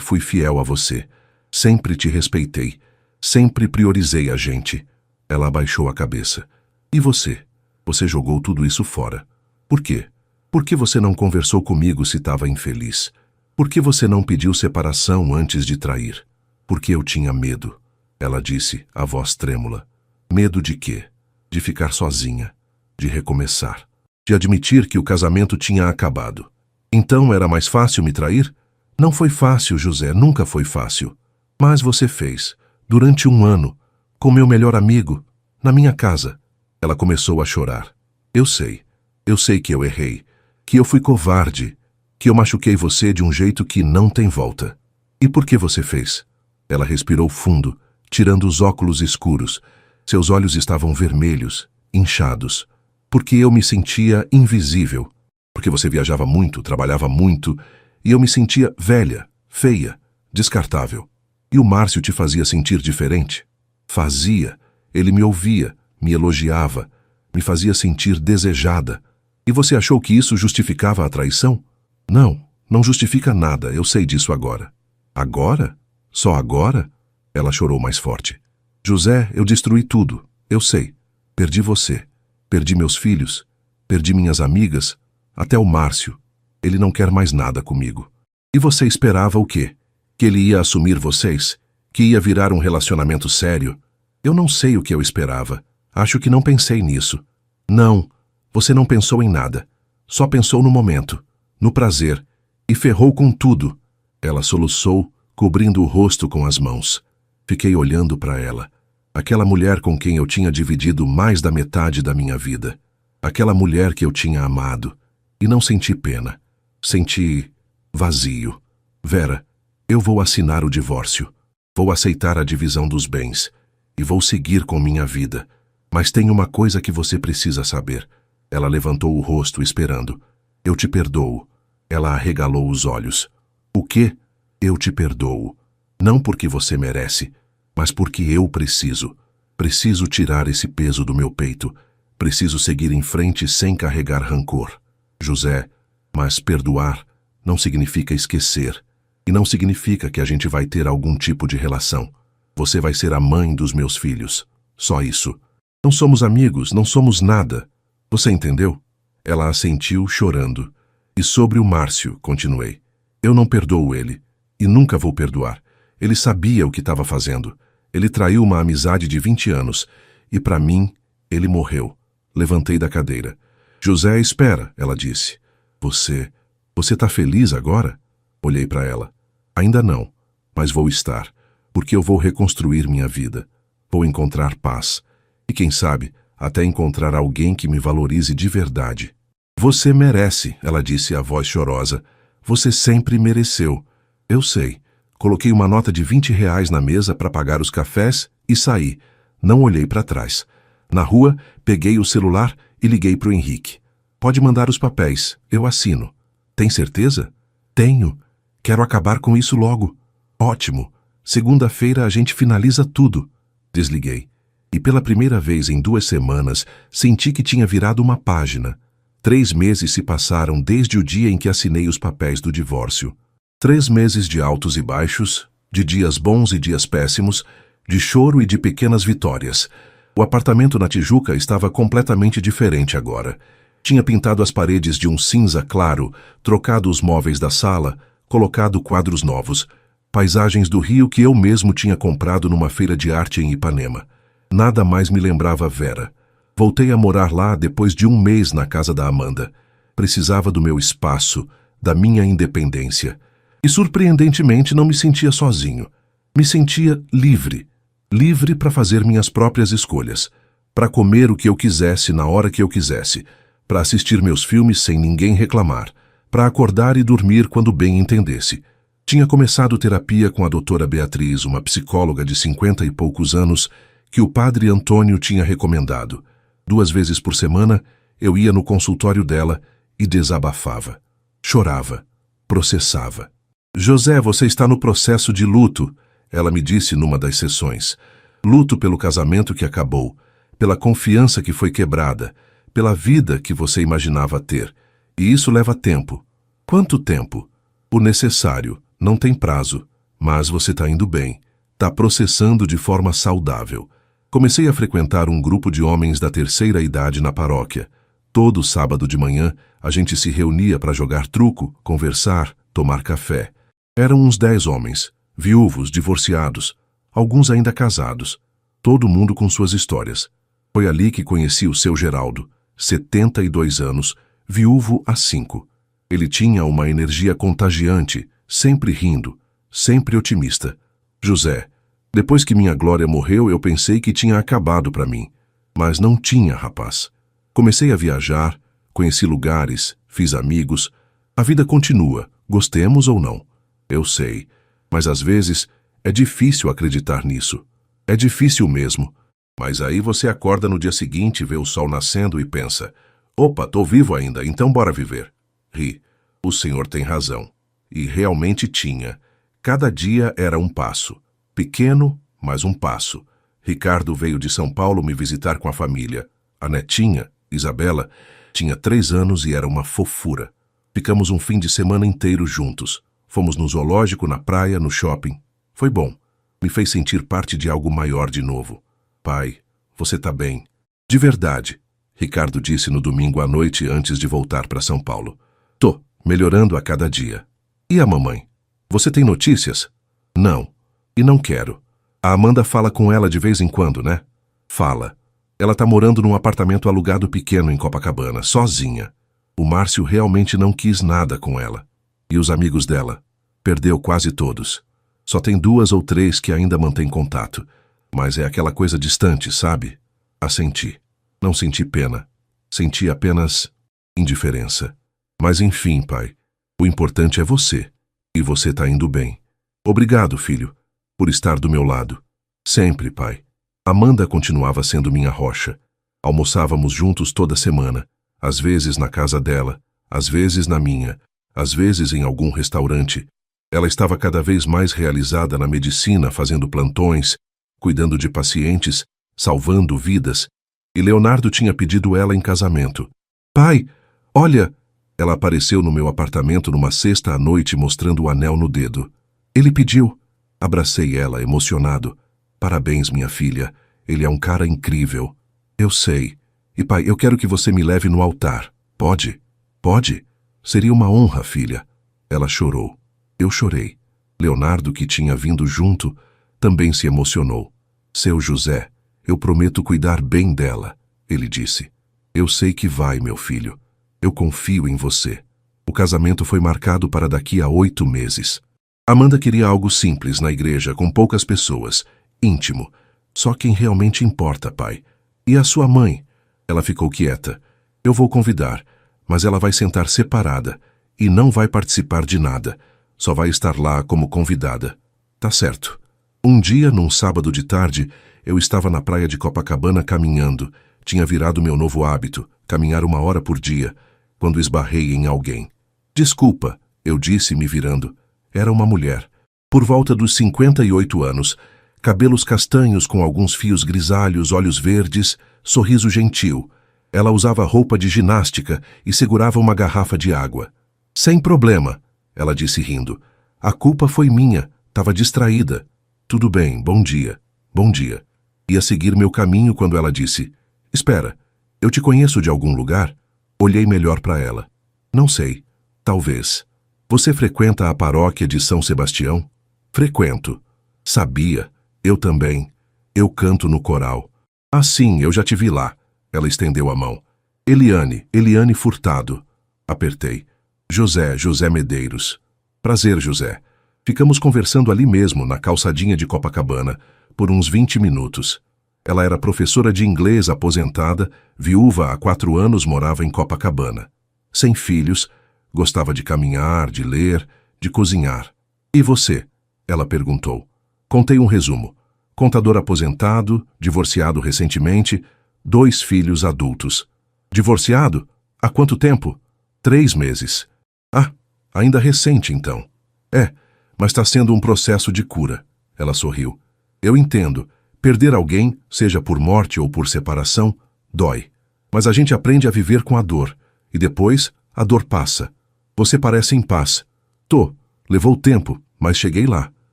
fui fiel a você. Sempre te respeitei. Sempre priorizei a gente. Ela abaixou a cabeça. E você? Você jogou tudo isso fora. Por quê? Por que você não conversou comigo se estava infeliz? Por que você não pediu separação antes de trair? Porque eu tinha medo. Ela disse, a voz trêmula. Medo de quê? De ficar sozinha. De recomeçar. De admitir que o casamento tinha acabado. Então era mais fácil me trair? Não foi fácil, José, nunca foi fácil. Mas você fez, durante 1 ano, com meu melhor amigo, na minha casa. Ela começou a chorar. Eu sei que eu errei, que eu fui covarde, que eu machuquei você de um jeito que não tem volta. E por que você fez? Ela respirou fundo, tirando os óculos escuros. Seus olhos estavam vermelhos, inchados. Porque eu me sentia invisível. Porque você viajava muito, trabalhava muito, e eu me sentia velha, feia, descartável. E o Márcio te fazia sentir diferente? Fazia. Ele me ouvia, me elogiava, me fazia sentir desejada. E você achou que isso justificava a traição? Não, não justifica nada, eu sei disso agora. Agora? Só agora? Ela chorou mais forte. José, eu destruí tudo, eu sei. Perdi você, perdi meus filhos, perdi minhas amigas, até o Márcio. Ele não quer mais nada comigo. E você esperava o quê? Que ele ia assumir vocês? Que ia virar um relacionamento sério? Eu não sei o que eu esperava. Acho que não pensei nisso. Não, você não pensou em nada. Só pensou no momento, no prazer, e ferrou com tudo. Ela soluçou, cobrindo o rosto com as mãos. Fiquei olhando para ela. Aquela mulher com quem eu tinha dividido mais da metade da minha vida. Aquela mulher que eu tinha amado. E não senti pena. Senti vazio. Vera, eu vou assinar o divórcio. Vou aceitar a divisão dos bens. E vou seguir com minha vida. Mas tem uma coisa que você precisa saber. Ela levantou o rosto, esperando. Eu te perdoo. Ela arregalou os olhos. O quê? Eu te perdoo. Não porque você merece, mas porque eu preciso. Preciso tirar esse peso do meu peito. Preciso seguir em frente sem carregar rancor. José, mas perdoar não significa esquecer. E não significa que a gente vai ter algum tipo de relação. Você vai ser a mãe dos meus filhos. Só isso. Não somos amigos, não somos nada. Você entendeu? Ela assentiu, chorando. E sobre o Márcio, continuei. Eu não perdoo ele. E nunca vou perdoar. Ele sabia o que estava fazendo. Ele traiu uma amizade de 20 anos. E para mim, ele morreu. Levantei da cadeira. José, espera, ela disse. Você está feliz agora? Olhei para ela. Ainda não, mas vou estar. Porque eu vou reconstruir minha vida. Vou encontrar paz. E quem sabe, até encontrar alguém que me valorize de verdade. Você merece, ela disse, a voz chorosa. Você sempre mereceu. Eu sei. Coloquei uma nota de R$ 20 na mesa para pagar os cafés E saí. Não olhei para trás. Na rua, peguei o celular e liguei para o Henrique. Pode mandar os papéis, eu assino. Tem certeza? Tenho. Quero acabar com isso logo. Ótimo. Segunda-feira a gente finaliza tudo. Desliguei. E pela primeira vez em 2 semanas, senti que tinha virado uma página. 3 meses se passaram desde o dia em que assinei os papéis do divórcio. 3 meses de altos e baixos, de dias bons e dias péssimos, de choro e de pequenas vitórias. O apartamento na Tijuca estava completamente diferente agora. Tinha pintado as paredes de um cinza claro, trocado os móveis da sala, colocado quadros novos, paisagens do Rio que eu mesmo tinha comprado numa feira de arte em Ipanema. Nada mais me lembrava Vera. Voltei a morar lá depois de 1 mês na casa da Amanda. Precisava do meu espaço, da minha independência. E surpreendentemente não me sentia sozinho. Me sentia livre. Livre para fazer minhas próprias escolhas. Para comer o que eu quisesse na hora que eu quisesse. Para assistir meus filmes sem ninguém reclamar. Para acordar e dormir quando bem entendesse. Tinha começado terapia com a doutora Beatriz, uma psicóloga de 50 e poucos anos, que o padre Antônio tinha recomendado. 2 vezes por semana, eu ia no consultório dela e desabafava. Chorava. Processava. José, você está no processo de luto, ela me disse numa das sessões. Luto pelo casamento que acabou, pela confiança que foi quebrada, pela vida que você imaginava ter. E isso leva tempo. Quanto tempo? O necessário, não tem prazo. Mas você está indo bem. Está processando de forma saudável. Comecei a frequentar um grupo de homens da terceira idade na paróquia. Todo sábado de manhã, a gente se reunia para jogar truco, conversar, tomar café. Eram uns 10 homens, viúvos, divorciados, alguns ainda casados. Todo mundo com suas histórias. Foi ali que conheci o seu Geraldo, 72 anos, viúvo há 5. Ele tinha uma energia contagiante, sempre rindo, sempre otimista. José, depois que minha Glória morreu, eu pensei que tinha acabado para mim. Mas não tinha, rapaz. Comecei a viajar, conheci lugares, fiz amigos. A vida continua, gostemos ou não. Eu sei, mas às vezes é difícil acreditar nisso. É difícil mesmo. Mas aí você acorda no dia seguinte, vê o sol nascendo e pensa: opa, tô vivo ainda, então bora viver. Ri. O senhor tem razão. E realmente tinha. Cada dia era um passo. Pequeno, mas um passo. Ricardo veio de São Paulo me visitar com a família. A netinha, Isabela, tinha 3 anos e era uma fofura. Ficamos um fim de semana inteiro juntos. Fomos no zoológico, na praia, no shopping. Foi bom. Me fez sentir parte de algo maior de novo. Pai, você tá bem. De verdade, Ricardo disse no domingo à noite antes de voltar para São Paulo. Tô, melhorando a cada dia. E a mamãe? Você tem notícias? Não. E não quero. A Amanda fala com ela de vez em quando, né? Fala. Ela tá morando num apartamento alugado pequeno em Copacabana, sozinha. O Márcio realmente não quis nada com ela. E os amigos dela? Perdeu quase todos. Só tem 2 ou 3 que ainda mantêm contato. Mas é aquela coisa distante, sabe? Assenti. Não senti pena. Senti apenas indiferença. Mas enfim, pai. O importante é você. E você tá indo bem. Obrigado, filho, por estar do meu lado. Sempre, pai. Amanda continuava sendo minha rocha. Almoçávamos juntos toda semana. Às vezes na casa dela, às vezes na minha, às vezes em algum restaurante. Ela estava cada vez mais realizada na medicina, fazendo plantões, cuidando de pacientes, salvando vidas. E Leonardo tinha pedido ela em casamento. Pai, olha... Ela apareceu no meu apartamento numa sexta à noite mostrando o anel no dedo. Ele pediu. Abracei ela, emocionado. Parabéns, minha filha. Ele é um cara incrível. Eu sei. E pai, eu quero que você me leve no altar. Pode? Pode? Seria uma honra, filha. Ela chorou. Eu chorei. Leonardo, que tinha vindo junto, também se emocionou. Seu José, eu prometo cuidar bem dela, ele disse. Eu sei que vai, meu filho. Eu confio em você. O casamento foi marcado para daqui a 8 meses. Amanda queria algo simples na igreja, com poucas pessoas, íntimo. Só quem realmente importa, pai. E a sua mãe? Ela ficou quieta. Eu vou convidar, mas ela vai sentar separada e não vai participar de nada. Só vai estar lá como convidada. Tá certo. Um dia, num sábado de tarde, Eu estava na praia de Copacabana caminhando. Tinha virado meu novo hábito, caminhar 1 hora por dia, quando esbarrei em alguém. Desculpa, eu disse, me virando. Era uma mulher. Por volta dos 58 anos, cabelos castanhos com alguns fios grisalhos, olhos verdes, sorriso gentil. Ela usava roupa de ginástica e segurava uma garrafa de água. Sem problema, ela disse rindo. A culpa foi minha, estava distraída. Tudo bem, bom dia, bom dia. Ia seguir meu caminho quando ela disse, espera, eu te conheço de algum lugar? Olhei melhor para ela. Não sei, talvez. Você frequenta a paróquia de São Sebastião? Frequento. Sabia, eu também. Eu canto no coral. Ah, sim, eu já te vi lá. Ela estendeu a mão. Eliane Furtado. Apertei. José Medeiros. Prazer, José. Ficamos conversando ali mesmo, na calçadinha de Copacabana, por uns 20 minutos. Ela era professora de inglês aposentada, viúva há 4 anos, morava em Copacabana. Sem filhos, gostava de caminhar, de ler, de cozinhar. E você? Ela perguntou. Contei um resumo. Contador aposentado, divorciado recentemente, 2 filhos adultos. Divorciado? Há quanto tempo? 3 meses. Ah, ainda recente então. É, mas está sendo um processo de cura. Ela sorriu. Eu entendo. Perder alguém, seja por morte ou por separação, dói. Mas a gente aprende a viver com a dor. E depois, a dor passa. Você parece em paz. Tô. Levou tempo, mas cheguei lá.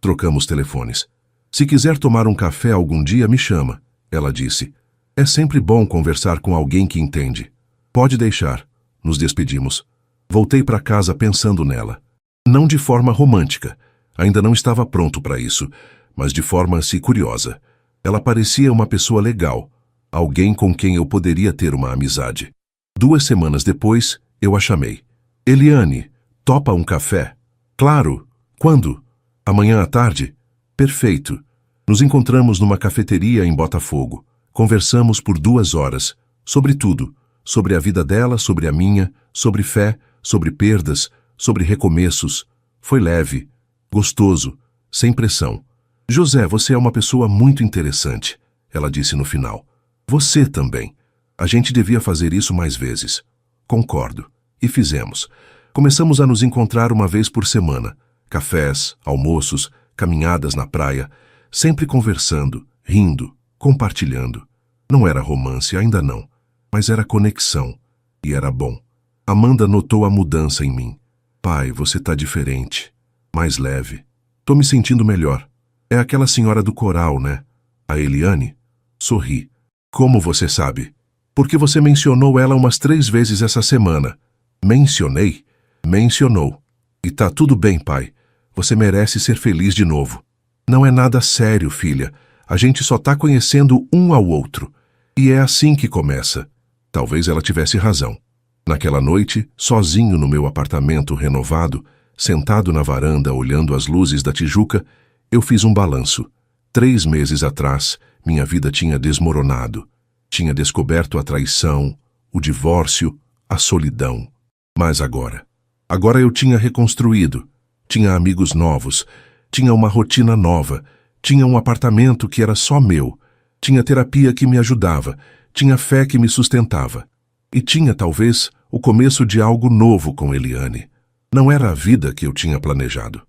Trocamos telefones. Se quiser tomar um café algum dia, me chama. Ela disse. É sempre bom conversar com alguém que entende. Pode deixar. Nos despedimos. Voltei para casa pensando nela. Não de forma romântica. Ainda não estava pronto para isso, mas de forma curiosa. Ela parecia uma pessoa legal, alguém com quem eu poderia ter uma amizade. 2 semanas depois, eu a chamei. Eliane, topa um café? Claro. Quando? Amanhã à tarde? Perfeito. Nos encontramos numa cafeteria em Botafogo. Conversamos por 2 horas, sobre tudo. Sobre a vida dela, sobre a minha, sobre fé, sobre perdas, sobre recomeços. Foi leve, gostoso, sem pressão. José, você é uma pessoa muito interessante, ela disse no final. Você também. A gente devia fazer isso mais vezes. Concordo. E fizemos. Começamos a nos encontrar 1 vez por semana. Cafés, almoços, caminhadas na praia, sempre conversando, rindo, compartilhando. Não era romance, ainda não, mas era conexão. E era bom. Amanda notou a mudança em mim. Pai, você tá diferente. Mais leve. Tô me sentindo melhor. É aquela senhora do coral, né? A Eliane? Sorri. Como você sabe? Porque você mencionou ela umas 3 vezes essa semana. Mencionei? Mencionou. E tá tudo bem, pai. Você merece ser feliz de novo. Não é nada sério, filha. A gente só tá conhecendo um ao outro. E é assim que começa. Talvez ela tivesse razão. Naquela noite, sozinho no meu apartamento renovado, sentado na varanda olhando as luzes da Tijuca, eu fiz um balanço. 3 meses atrás, minha vida tinha desmoronado. Tinha descoberto a traição, o divórcio, a solidão. Mas agora eu tinha reconstruído. Tinha amigos novos, tinha uma rotina nova, tinha um apartamento que era só meu, tinha terapia que me ajudava, tinha fé que me sustentava. E tinha, talvez, o começo de algo novo com Eliane. Não era a vida que eu tinha planejado,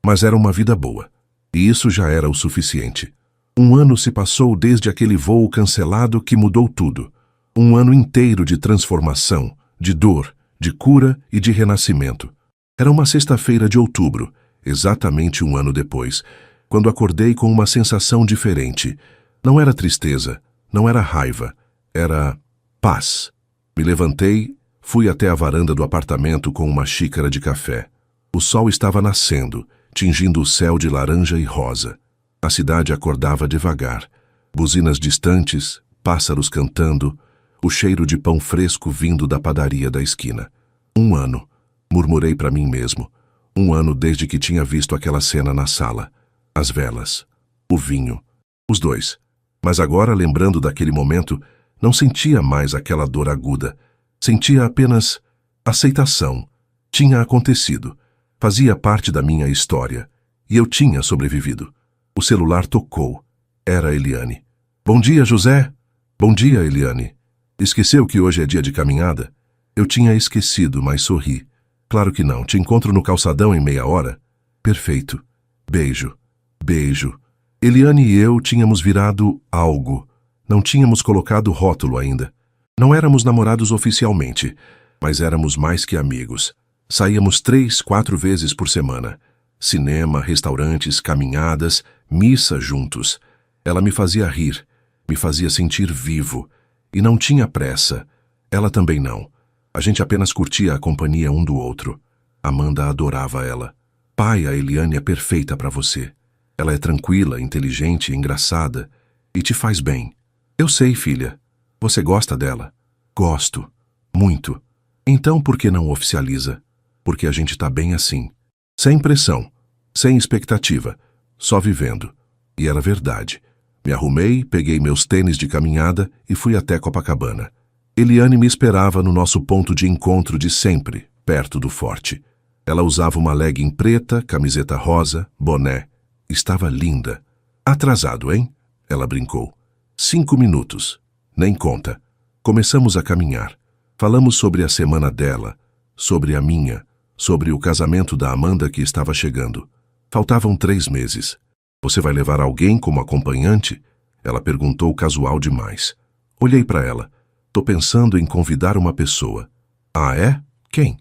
mas era uma vida boa. E isso já era o suficiente. 1 ano se passou desde aquele voo cancelado que mudou tudo. 1 ano inteiro de transformação, de dor, de cura e de renascimento. Era uma sexta-feira de outubro, exatamente 1 ano depois, quando acordei com uma sensação diferente. Não era tristeza, não era raiva, era paz. Me levantei, fui até a varanda do apartamento com uma xícara de café. O sol estava nascendo, tingindo o céu de laranja e rosa. A cidade acordava devagar. Buzinas distantes, pássaros cantando, o cheiro de pão fresco vindo da padaria da esquina. 1 ano, murmurei para mim mesmo. 1 ano desde que tinha visto aquela cena na sala. As velas, o vinho, os 2. Mas agora, lembrando daquele momento, não sentia mais aquela dor aguda. Sentia apenas aceitação. Tinha acontecido. Fazia parte da minha história. E eu tinha sobrevivido. O celular tocou. Era Eliane. Bom dia, José. Bom dia, Eliane. Esqueceu que hoje é dia de caminhada? Eu tinha esquecido, mas sorri. Claro que não. Te encontro no calçadão em meia hora? Perfeito. Beijo. Beijo. Eliane e eu tínhamos virado algo. Não tínhamos colocado rótulo ainda. Não éramos namorados oficialmente, mas éramos mais que amigos. Saíamos 3, 4 vezes por semana. Cinema, restaurantes, caminhadas, missa juntos. Ela me fazia rir, me fazia sentir vivo. E não tinha pressa. Ela também não. A gente apenas curtia a companhia um do outro. Amanda adorava ela. Pai, a Eliane é perfeita para você. Ela é tranquila, inteligente, engraçada e te faz bem. Eu sei, filha. Você gosta dela? Gosto. Muito. Então por que não oficializa? Porque a gente tá bem assim. Sem pressão. Sem expectativa. Só vivendo. E era verdade. Me arrumei, peguei meus tênis de caminhada e fui até Copacabana. Eliane me esperava no nosso ponto de encontro de sempre, perto do forte. Ela usava uma legging preta, camiseta rosa, boné. Estava linda. Atrasado, hein? Ela brincou. 5 minutos. Nem conta. Começamos a caminhar. Falamos sobre a semana dela, sobre a minha, sobre o casamento da Amanda que estava chegando. Faltavam 3 meses. Você vai levar alguém como acompanhante? Ela perguntou casual demais. Olhei para ela. Tô pensando em convidar uma pessoa. Ah, é? Quem?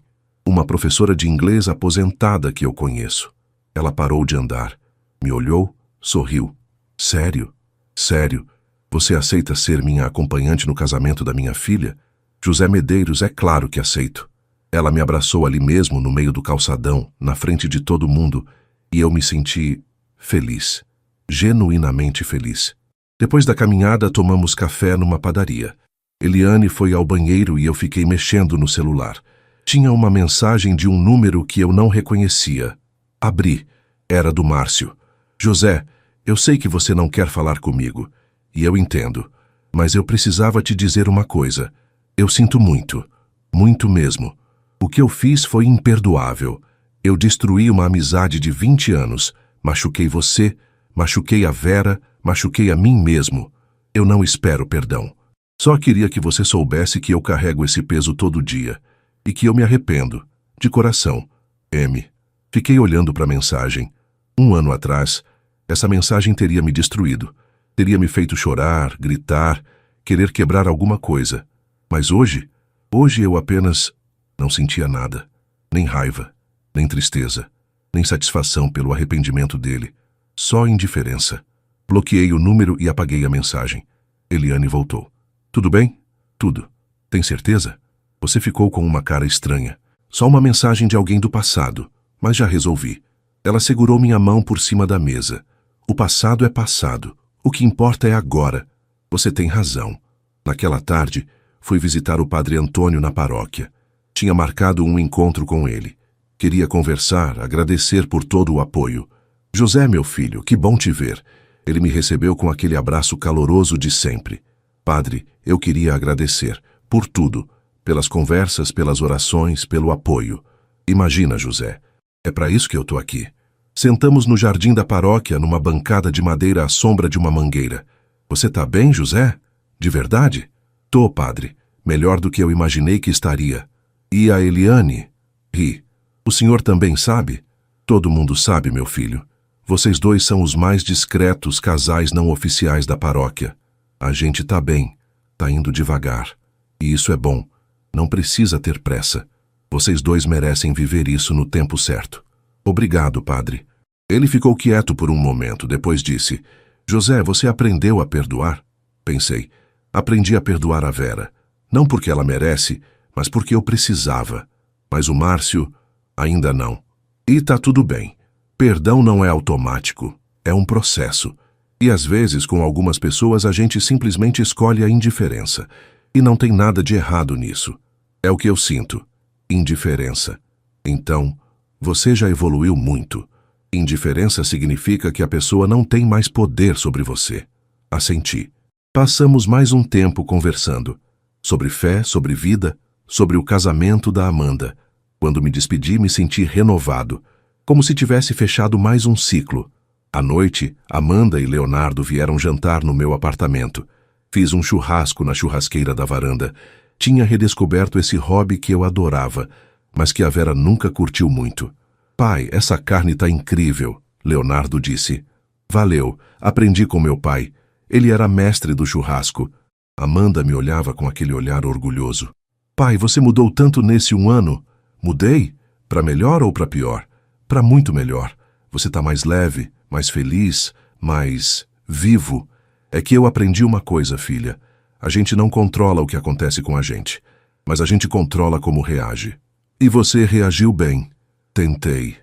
Uma professora de inglês aposentada que eu conheço. Ela parou de andar. Me olhou, sorriu. Sério? Sério? Você aceita ser minha acompanhante no casamento da minha filha? José Medeiros, é claro que aceito. Ela me abraçou ali mesmo, no meio do calçadão, na frente de todo mundo, e eu me senti feliz. Genuinamente feliz. Depois da caminhada, tomamos café numa padaria. Eliane foi ao banheiro e eu fiquei mexendo no celular. Tinha uma mensagem de um número que eu não reconhecia. Abri. Era do Márcio. José, eu sei que você não quer falar comigo. E eu entendo. Mas eu precisava te dizer uma coisa. Eu sinto muito. Muito mesmo. O que eu fiz foi imperdoável. Eu destruí uma amizade de 20 anos. Machuquei você, machuquei a Vera, machuquei a mim mesmo. Eu não espero perdão. Só queria que você soubesse que eu carrego esse peso todo dia. E que eu me arrependo. De coração. M. Fiquei olhando para a mensagem. 1 ano atrás, essa mensagem teria me destruído. Teria me feito chorar, gritar, querer quebrar alguma coisa. Mas hoje eu apenas não sentia nada. Nem raiva, nem tristeza, nem satisfação pelo arrependimento dele. Só indiferença. Bloqueei o número e apaguei a mensagem. Eliane voltou. Tudo bem? Tudo. Tem certeza? Você ficou com uma cara estranha. Só uma mensagem de alguém do passado, mas já resolvi. Ela segurou minha mão por cima da mesa. O passado é passado. O que importa é agora. Você tem razão. Naquela tarde, fui visitar o padre Antônio na paróquia. Tinha marcado um encontro com ele. Queria conversar, agradecer por todo o apoio. José, meu filho, que bom te ver. Ele me recebeu com aquele abraço caloroso de sempre. Padre, eu queria agradecer por tudo, pelas conversas, pelas orações, pelo apoio. Imagina, José, é para isso que eu tô aqui. Sentamos no jardim da paróquia, numa bancada de madeira à sombra de uma mangueira. Você tá bem, José? De verdade? Tô, padre. Melhor do que eu imaginei que estaria. E a Eliane? Ri. O senhor também sabe? Todo mundo sabe, meu filho. Vocês dois são os mais discretos casais não oficiais da paróquia. A gente tá bem. Tá indo devagar. E isso é bom. Não precisa ter pressa. Vocês dois merecem viver isso no tempo certo. Obrigado, padre. Ele ficou quieto por um momento, depois disse: José, você aprendeu a perdoar? Pensei. Aprendi a perdoar a Vera. Não porque ela merece, mas porque eu precisava. Mas o Márcio, ainda não. E tá tudo bem. Perdão não é automático. É um processo. E às vezes, com algumas pessoas, a gente simplesmente escolhe a indiferença. E não tem nada de errado nisso. É o que eu sinto. Indiferença. Então, você já evoluiu muito. Indiferença significa que a pessoa não tem mais poder sobre você. Assenti. Passamos mais um tempo conversando. Sobre fé, sobre vida, sobre o casamento da Amanda. Quando me despedi, me senti renovado. Como se tivesse fechado mais um ciclo. À noite, Amanda e Leonardo vieram jantar no meu apartamento. Fiz um churrasco na churrasqueira da varanda. Tinha redescoberto esse hobby que eu adorava, mas que a Vera nunca curtiu muito. Pai, essa carne tá incrível, Leonardo disse. Valeu, aprendi com meu pai. Ele era mestre do churrasco. Amanda me olhava com aquele olhar orgulhoso. Pai, você mudou tanto nesse 1 ano? Mudei? Para melhor ou para pior? Para muito melhor. Você tá mais leve, mais feliz, mais vivo. É que eu aprendi uma coisa, filha. A gente não controla o que acontece com a gente, mas a gente controla como reage. E você reagiu bem. Tentei.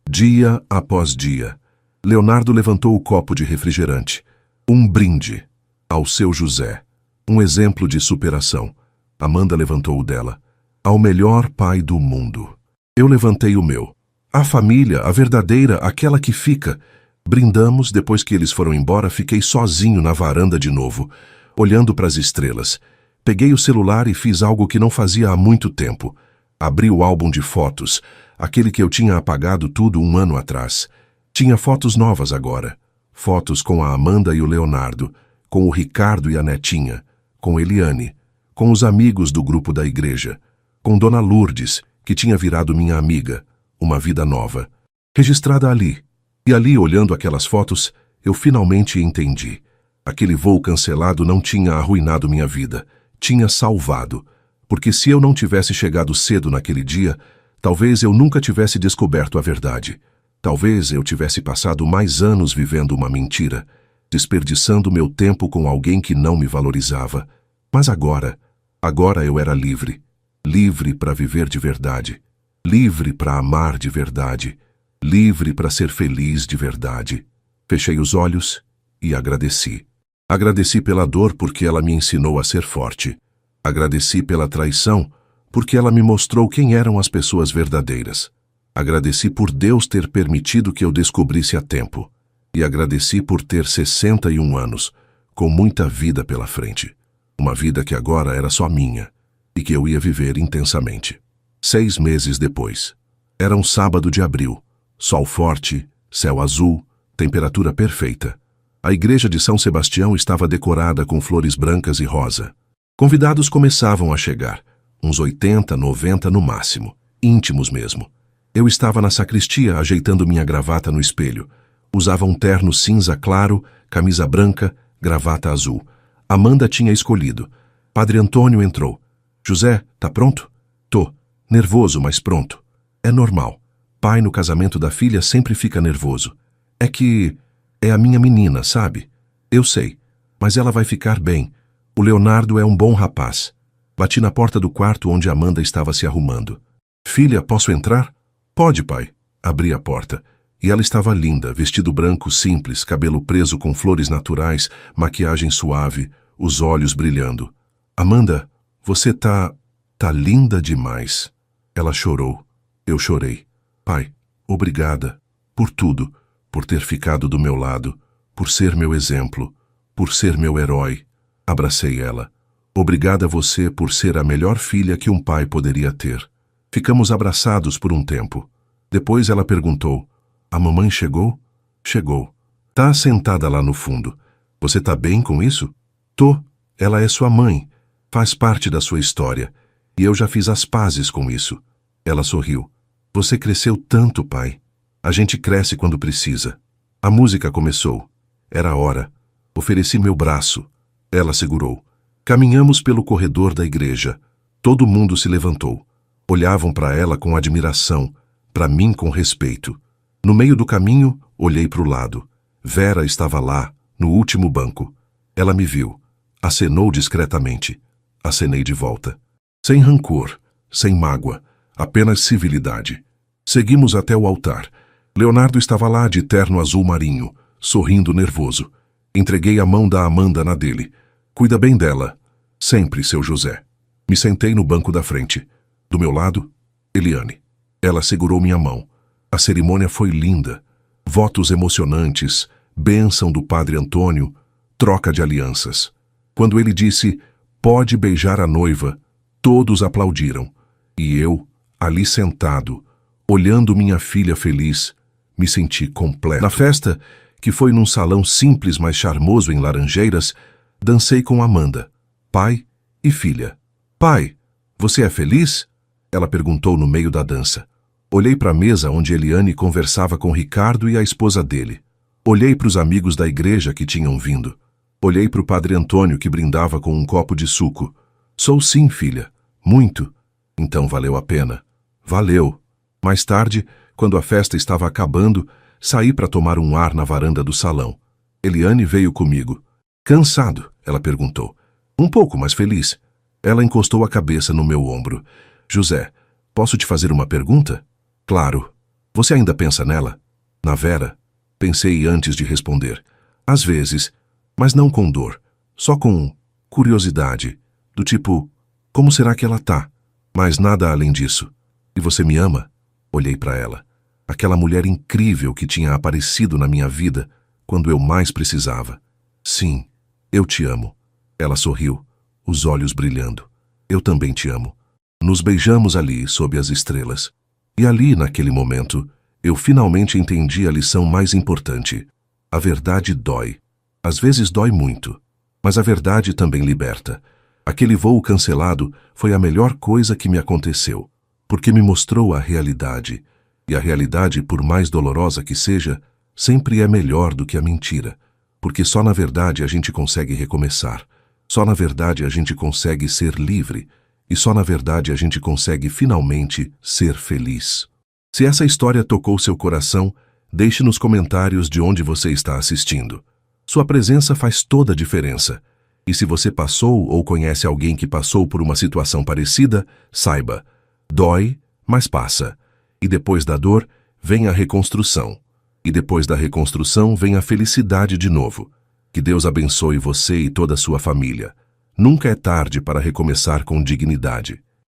Dia após dia. Leonardo levantou o copo de refrigerante. Um brinde. Ao seu José. Um exemplo de superação. Amanda levantou o dela. Ao melhor pai do mundo. Eu levantei o meu. A família, a verdadeira, aquela que fica. Brindamos, depois que eles foram embora, fiquei sozinho na varanda de novo, olhando para as estrelas. Peguei o celular e fiz algo que não fazia há muito tempo. Abri o álbum de fotos, aquele que eu tinha apagado tudo 1 ano atrás. Tinha fotos novas agora. Fotos com a Amanda e o Leonardo, com o Ricardo e a netinha, com Eliane, com os amigos do grupo da igreja, com Dona Lourdes, que tinha virado minha amiga, uma vida nova, registrada ali. E ali, olhando aquelas fotos, eu finalmente entendi. Aquele voo cancelado não tinha arruinado minha vida, tinha salvado. Porque se eu não tivesse chegado cedo naquele dia, talvez eu nunca tivesse descoberto a verdade. Talvez eu tivesse passado mais anos vivendo uma mentira, desperdiçando meu tempo com alguém que não me valorizava. Mas agora eu era livre. Livre para viver de verdade. Livre para amar de verdade. Livre para ser feliz de verdade. Fechei os olhos e agradeci. Agradeci pela dor porque ela me ensinou a ser forte. Agradeci pela traição porque ela me mostrou quem eram as pessoas verdadeiras. Agradeci por Deus ter permitido que eu descobrisse a tempo. E agradeci por ter 61 anos, com muita vida pela frente. Uma vida que agora era só minha e que eu ia viver intensamente. 6 meses depois. Era um sábado de abril. Sol forte, céu azul, temperatura perfeita. A igreja de São Sebastião estava decorada com flores brancas e rosa. Convidados começavam a chegar, uns 80, 90 no máximo, íntimos mesmo. Eu estava na sacristia ajeitando minha gravata no espelho. Usava um terno cinza claro, camisa branca, gravata azul. Amanda tinha escolhido. Padre Antônio entrou. José, tá pronto? Tô. Nervoso, mas pronto. É normal. Pai no casamento da filha sempre fica nervoso. É que é a minha menina, sabe? Eu sei, mas ela vai ficar bem. O Leonardo é um bom rapaz. Bati na porta do quarto onde Amanda estava se arrumando. Filha, posso entrar? Pode, pai. Abri a porta. E ela estava linda, vestido branco simples, cabelo preso com flores naturais, maquiagem suave, os olhos brilhando. Amanda, você tá linda demais. Ela chorou. Eu chorei. Pai, obrigada. Por tudo. Por ter ficado do meu lado. Por ser meu exemplo. Por ser meu herói. Abracei ela. Obrigada a você por ser a melhor filha que um pai poderia ter. Ficamos abraçados por um tempo. Depois ela perguntou, a mamãe chegou? Chegou. Tá sentada lá no fundo. Você tá bem com isso? Tô. Ela é sua mãe. Faz parte da sua história. E eu já fiz as pazes com isso. Ela sorriu. Você cresceu tanto, pai. A gente cresce quando precisa. A música começou. Era a hora. Ofereci meu braço. Ela segurou. Caminhamos pelo corredor da igreja. Todo mundo se levantou. Olhavam para ela com admiração, para mim com respeito. No meio do caminho, olhei para o lado. Vera estava lá, no último banco. Ela me viu. Acenou discretamente. Acenei de volta. Sem rancor, sem mágoa, apenas civilidade. Seguimos até o altar. Leonardo estava lá de terno azul marinho, sorrindo nervoso. Entreguei a mão da Amanda na dele. Cuida bem dela. Sempre, seu José. Me sentei no banco da frente. Do meu lado, Eliane. Ela segurou minha mão. A cerimônia foi linda. Votos emocionantes, bênção do Padre Antônio, troca de alianças. Quando ele disse, pode beijar a noiva, todos aplaudiram. E eu, ali sentado, olhando minha filha feliz, me senti completo. Na festa, que foi num salão simples mas charmoso em Laranjeiras, dancei com Amanda, pai e filha. Pai, você é feliz? Ela perguntou no meio da dança. Olhei para a mesa onde Eliane conversava com Ricardo e a esposa dele. Olhei para os amigos da igreja que tinham vindo. Olhei para o padre Antônio que brindava com um copo de suco. Sou sim, filha. Muito. Então valeu a pena. Valeu. Mais tarde, quando a festa estava acabando, saí para tomar um ar na varanda do salão. Eliane veio comigo. Cansado? Ela perguntou. Um pouco, mas feliz. Ela encostou a cabeça no meu ombro. José, posso te fazer uma pergunta? Claro. Você ainda pensa nela? Na Vera? Pensei antes de responder. Às vezes, mas não com dor, só com curiosidade, do tipo, como será que ela tá? Mas nada além disso. E você me ama? Olhei para ela. Aquela mulher incrível que tinha aparecido na minha vida quando eu mais precisava. Sim, eu te amo. Ela sorriu, os olhos brilhando. Eu também te amo. Nos beijamos ali, sob as estrelas. E ali, naquele momento, eu finalmente entendi a lição mais importante. A verdade dói. Às vezes dói muito. Mas a verdade também liberta. Aquele voo cancelado foi a melhor coisa que me aconteceu, porque me mostrou a realidade. E a realidade, por mais dolorosa que seja, sempre é melhor do que a mentira. Porque só na verdade a gente consegue recomeçar. Só na verdade a gente consegue ser livre. E só na verdade a gente consegue finalmente ser feliz. Se essa história tocou seu coração, deixe nos comentários de onde você está assistindo. Sua presença faz toda a diferença. E se você passou ou conhece alguém que passou por uma situação parecida, saiba, dói, mas passa. E depois da dor, vem a reconstrução. E depois da reconstrução, vem a felicidade de novo. Que Deus abençoe você e toda a sua família. Nunca é tarde para recomeçar com dignidade.